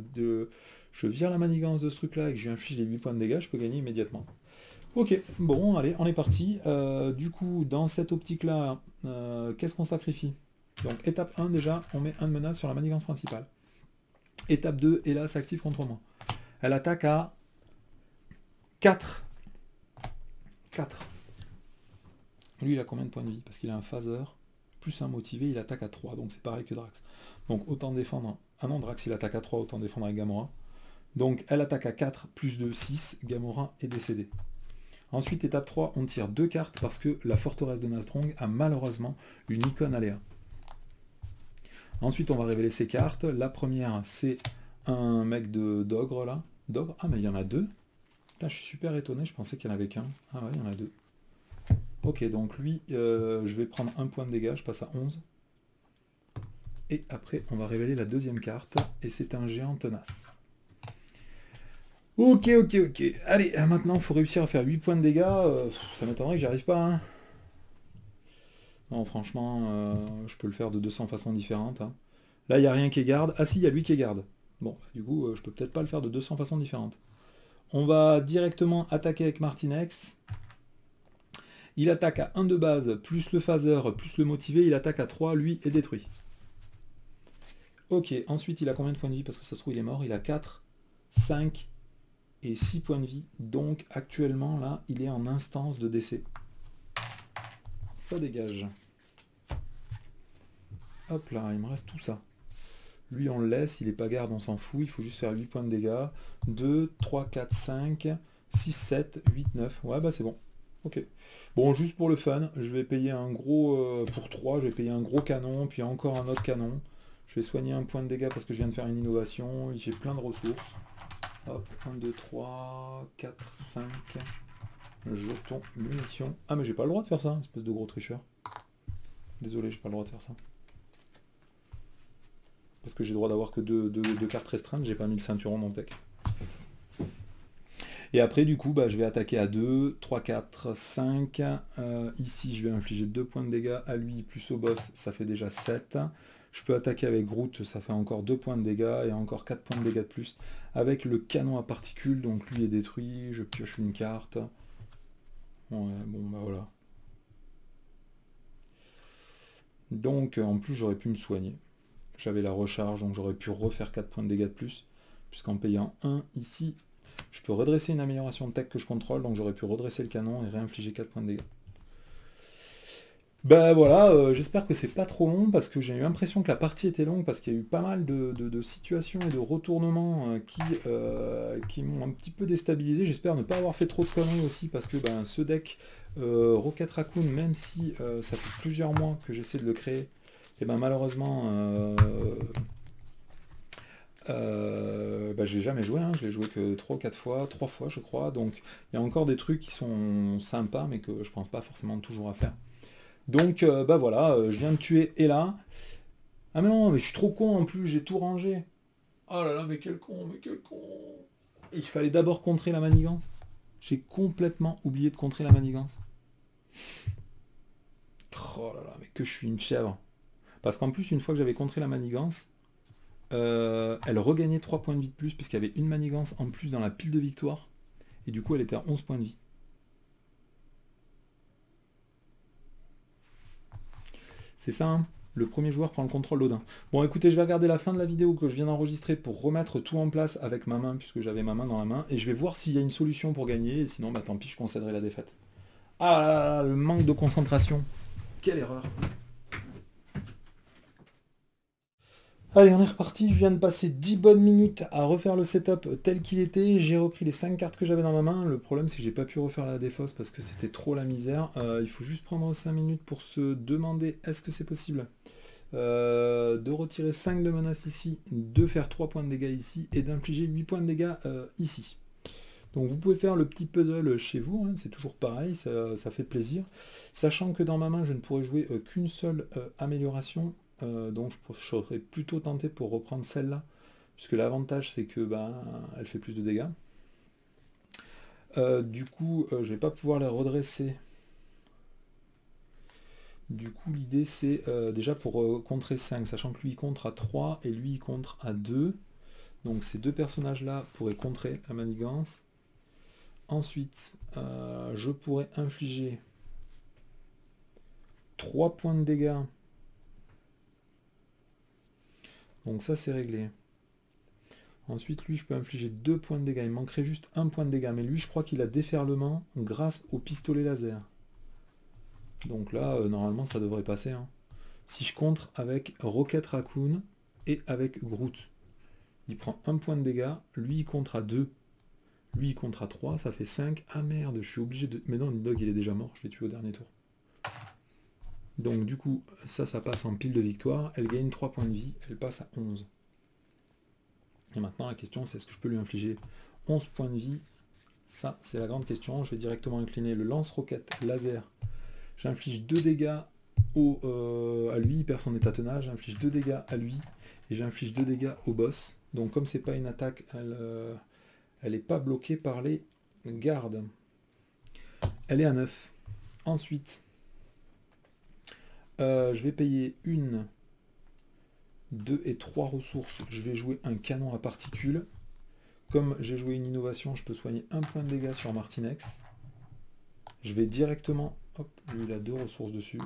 vire la manigance de ce truc-là et que je lui inflige les 8 points de dégâts, je peux gagner immédiatement. Ok, bon, allez, on est parti. Du coup, dans cette optique-là, qu'est-ce qu'on sacrifie? Donc, étape 1, déjà, on met 1 de menace sur la manigance principale. Étape 2, et là, s'active contre moi. Elle attaque à 4. 4. Lui, il a combien de points de vie? Parce qu'il a un phaser, plus un motivé, il attaque à 3. Donc, c'est pareil que Drax. Donc, autant défendre... Ah non, Drax, il attaque à 3, autant défendre avec Gamora. Donc, elle attaque à 4, plus de 6. Gamora est décédée. Ensuite, étape 3, on tire 2 cartes parce que la forteresse de Nazdrang a malheureusement une icône aléa. Ensuite, on va révéler ces cartes. La première, c'est un mec d'ogre, là. D'ogre? Ah, mais il y en a 2. Putain, je suis super étonné, je pensais qu'il n'y en avait qu'un. Ah ouais, il y en a 2. Ok, donc lui, je vais prendre 1 point de dégâts, je passe à 11. Et après, on va révéler la deuxième carte, et c'est un géant tenace. Ok. Allez, maintenant, il faut réussir à faire 8 points de dégâts. Ça m'étonnerait que j'y arrive pas. Hein. Non, franchement, je peux le faire de 200 façons différentes. Hein. Là, il n'y a rien qui est garde. Ah si, il y a lui qui est garde. Bon, du coup, je peux peut-être pas le faire de 200 façons différentes. On va directement attaquer avec Martinex. Il attaque à 1 de base, plus le phaser, plus le motivé. Il attaque à 3, lui est détruit. Ok, ensuite, il a combien de points de vie? Parce que ça se trouve, il est mort. Il a 4, 5... et 6 points de vie. Donc actuellement là, il est en instance de décès. Ça dégage. Hop là, il me reste tout ça. Lui on le laisse, il est pas garde, on s'en fout, il faut juste faire 8 points de dégâts. 2, 3, 4, 5, 6, 7, 8, 9. Ouais bah c'est bon. Ok. Bon, juste pour le fun, je vais payer un gros... pour 3, je vais payer un gros canon, puis encore un autre canon. Je vais soigner un point de dégâts parce que je viens de faire une innovation. J'ai plein de ressources. Hop, 1, 2, 3, 4, 5. Jetons, munitions. Ah, mais j'ai pas le droit de faire ça, espèce de gros tricheur. Désolé, j'ai pas le droit de faire ça. Parce que j'ai le droit d'avoir que deux cartes restreintes, j'ai pas mis le ceinturon dans ce deck. Et après, du coup, bah, je vais attaquer à 2, 3, 4, 5. Ici, je vais infliger 2 points de dégâts à lui, plus au boss, ça fait déjà 7. Je peux attaquer avec Groot, ça fait encore 2 points de dégâts, et encore 4 points de dégâts de plus. Avec le canon à particules, donc lui est détruit, je pioche une carte. Ouais, bon, bah voilà. Donc, en plus, j'aurais pu me soigner. J'avais la recharge, donc j'aurais pu refaire 4 points de dégâts de plus. Puisqu'en payant 1 ici, je peux redresser une amélioration de tech que je contrôle, donc j'aurais pu redresser le canon et réinfliger 4 points de dégâts. Ben voilà, j'espère que c'est pas trop long, parce que j'ai eu l'impression que la partie était longue, parce qu'il y a eu pas mal de situations et de retournements qui m'ont un petit peu déstabilisé. J'espère ne pas avoir fait trop de conneries aussi, parce que ben, ce deck Rocket Raccoon, même si ça fait plusieurs mois que j'essaie de le créer, et ben malheureusement, je l'ai jamais joué, hein, je l'ai joué que 3 ou 4 fois, 3 fois je crois, donc il y a encore des trucs qui sont sympas, mais que je pense pas forcément toujours à faire. Donc bah voilà, je viens de tuer Ella. Ah mais non, mais je suis trop con en plus, j'ai tout rangé. Oh là là, mais quel con, mais quel con. Il fallait d'abord contrer la manigance. J'ai complètement oublié de contrer la manigance. Oh là là, mais que je suis une chèvre. Parce qu'en plus, une fois que j'avais contré la manigance, elle regagnait 3 points de vie de plus, puisqu'il y avait une manigance en plus dans la pile de victoire. Et du coup, elle était à 11 points de vie. C'est ça, hein. Le premier joueur prend le contrôle d'Odin. Bon, écoutez, je vais regarder la fin de la vidéo que je viens d'enregistrer pour remettre tout en place avec ma main, puisque j'avais ma main dans la main, et je vais voir s'il y a une solution pour gagner, et sinon, bah tant pis, je concéderai la défaite. Ah là là, le manque de concentration. Quelle erreur. Allez, on est reparti. Je viens de passer 10 bonnes minutes à refaire le setup tel qu'il était. J'ai repris les 5 cartes que j'avais dans ma main. Le problème, c'est que j'ai pas pu refaire la défausse parce que c'était trop la misère. Il faut juste prendre 5 minutes pour se demander est-ce que c'est possible de retirer 5 de menace ici, de faire 3 points de dégâts ici et d'infliger 8 points de dégâts ici. Donc vous pouvez faire le petit puzzle chez vous, hein, c'est toujours pareil, ça fait plaisir. Sachant que dans ma main, je ne pourrais jouer qu'une seule amélioration, donc je serais plutôt tenté pour reprendre celle-là, puisque l'avantage c'est que elle fait plus de dégâts. Du coup, je ne vais pas pouvoir la redresser. Du coup, l'idée c'est déjà pour contrer 5, sachant que lui il contre à 3 et lui il contre à 2. Donc ces deux personnages-là pourraient contrer la manigance. Ensuite, je pourrais infliger 3 points de dégâts. Donc ça, c'est réglé. Ensuite, lui, je peux infliger 2 points de dégâts. Il manquerait juste 1 point de dégâts. Mais lui, je crois qu'il a déferlement grâce au pistolet laser. Donc là, normalement, ça devrait passer. Hein. Si je contre avec Rocket Raccoon et avec Groot. Il prend 1 point de dégâts. Lui, il contre à 2. Lui, il contre à 3. Ça fait 5. Ah merde, je suis obligé de... Mais non, Nidog, il est déjà mort. Je l'ai tué au dernier tour. Donc du coup, ça passe en pile de victoire. Elle gagne 3 points de vie. Elle passe à 11. Et maintenant, la question, c'est est-ce que je peux lui infliger 11 points de vie? Ça, c'est la grande question. Je vais directement incliner le lance-roquette laser. J'inflige 2 dégâts à lui, il perd son état tenage. J'inflige 2 dégâts à lui et j'inflige 2 dégâts au boss. Donc comme c'est pas une attaque, elle n'est pas bloquée par les gardes. Elle est à 9. Ensuite, je vais payer 1, 2 et 3 ressources. Je vais jouer un canon à particules. Comme j'ai joué une innovation, je peux soigner 1 point de dégâts sur Martinex. Je vais directement... Hop, lui il a 2 ressources dessus.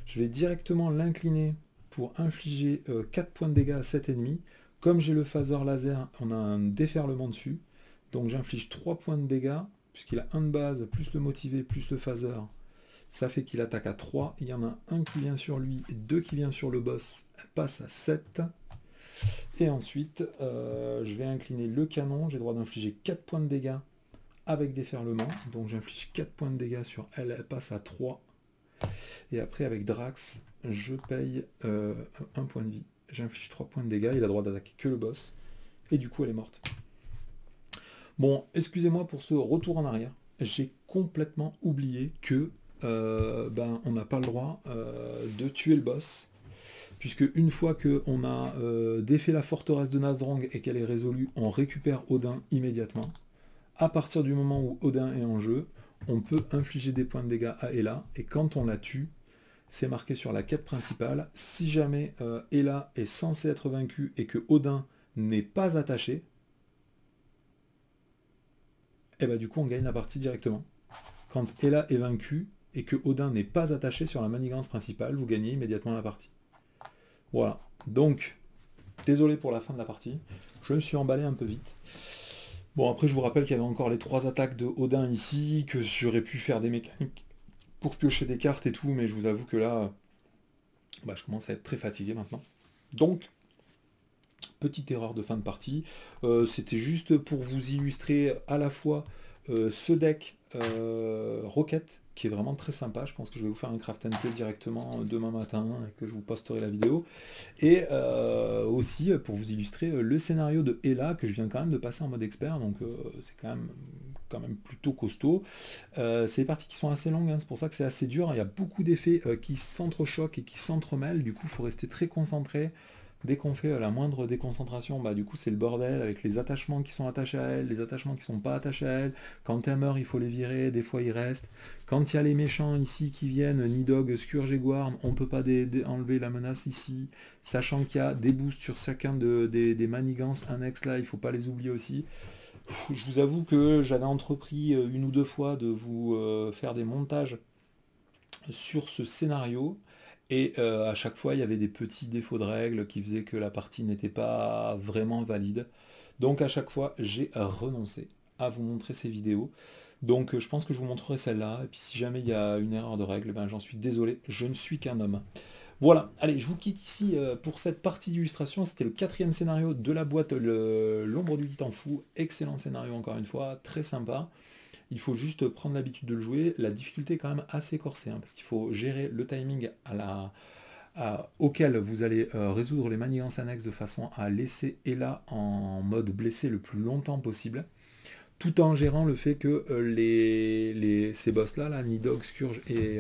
Je vais directement l'incliner pour infliger 4 points de dégâts à cet ennemi. Comme j'ai le phaser laser, on a un déferlement dessus. Donc j'inflige 3 points de dégâts, puisqu'il a 1 de base, plus le motivé, plus le phaser. Ça fait qu'il attaque à 3. Il y en a un qui vient sur lui et 2 qui vient sur le boss. Elle passe à 7. Et ensuite, je vais incliner le canon. J'ai le droit d'infliger 4 points de dégâts avec déferlement. Donc j'inflige 4 points de dégâts sur elle. Elle passe à 3. Et après, avec Drax, je paye 1 point de vie. J'inflige 3 points de dégâts. Il a le droit d'attaquer que le boss. Et du coup, elle est morte. Bon, excusez-moi pour ce retour en arrière. J'ai complètement oublié que on n'a pas le droit de tuer le boss, puisque une fois qu'on a défait la forteresse de Nazdrong et qu'elle est résolue, on récupère Odin immédiatement. À partir du moment où Odin est en jeu, on peut infliger des points de dégâts à Hela, et quand on la tue, c'est marqué sur la quête principale, si jamais Hela est censée être vaincue et que Odin n'est pas attaché, et bah du coup on gagne la partie directement. Quand Hela est vaincue, et que Odin n'est pas attaché sur la manigance principale, vous gagnez immédiatement la partie. Voilà. Donc, désolé pour la fin de la partie. Je me suis emballé un peu vite. Bon, après, je vous rappelle qu'il y avait encore les 3 attaques de Odin ici, que j'aurais pu faire des mécaniques pour piocher des cartes et tout, mais je vous avoue que là, je commence à être très fatigué maintenant. Donc, petite erreur de fin de partie. C'était juste pour vous illustrer à la fois ce deck Rocket qui est vraiment très sympa. Je pense que je vais vous faire un craft and play directement demain matin et que je vous posterai la vidéo. Et aussi pour vous illustrer le scénario de Ella que je viens quand même de passer en mode expert, donc c'est quand même plutôt costaud. C'est des parties qui sont assez longues, hein, c'est pour ça que c'est assez dur. Il y a beaucoup d'effets qui s'entrechoquent et qui s'entremêlent, du coup il faut rester très concentré. Dès qu'on fait la moindre déconcentration, bah du coup c'est le bordel avec les attachements qui sont attachés à elle, les attachements qui sont pas attachés à elle. Quand elle meurt, il faut les virer, des fois ils restent. Quand il y a les méchants ici qui viennent, Nidhogg, Scourge et Gwarm, on peut pas enlever la menace ici. Sachant qu'il y a des boosts sur chacun des manigances annexes là, il faut pas les oublier aussi. Je vous avoue que j'avais entrepris une ou deux fois de vous faire des montages sur ce scénario. Et à chaque fois, il y avait des petits défauts de règles qui faisaient que la partie n'était pas vraiment valide. Donc à chaque fois, j'ai renoncé à vous montrer ces vidéos. Donc je pense que je vous montrerai celle-là. Et puis si jamais il y a une erreur de règle, ben, j'en suis désolé, je ne suis qu'un homme. Voilà, allez, je vous quitte ici pour cette partie d'illustration. C'était le 4e scénario de la boîte l'ombre du titan fou. Excellent scénario encore une fois, très sympa. Il faut juste prendre l'habitude de le jouer. La difficulté est quand même assez corsée, hein, parce qu'il faut gérer le timing auquel vous allez résoudre les manigances annexes de façon à laisser Ella en mode blessé le plus longtemps possible, tout en gérant le fait que ces boss-là, Nidhogg, Scourge et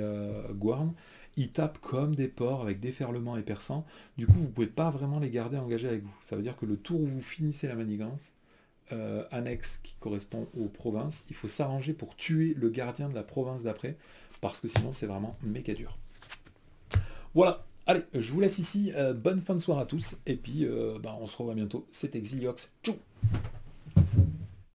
Gwarm, ils tapent comme des porcs avec déferlement et perçant. Du coup, vous ne pouvez pas vraiment les garder engagés avec vous. Ça veut dire que le tour où vous finissez la manigance, annexe qui correspond aux provinces, il faut s'arranger pour tuer le gardien de la province d'après, parce que sinon c'est vraiment méga dur. Voilà, allez, je vous laisse ici, bonne fin de soirée à tous, et puis on se revoit bientôt, c'était Xiliox, tchou.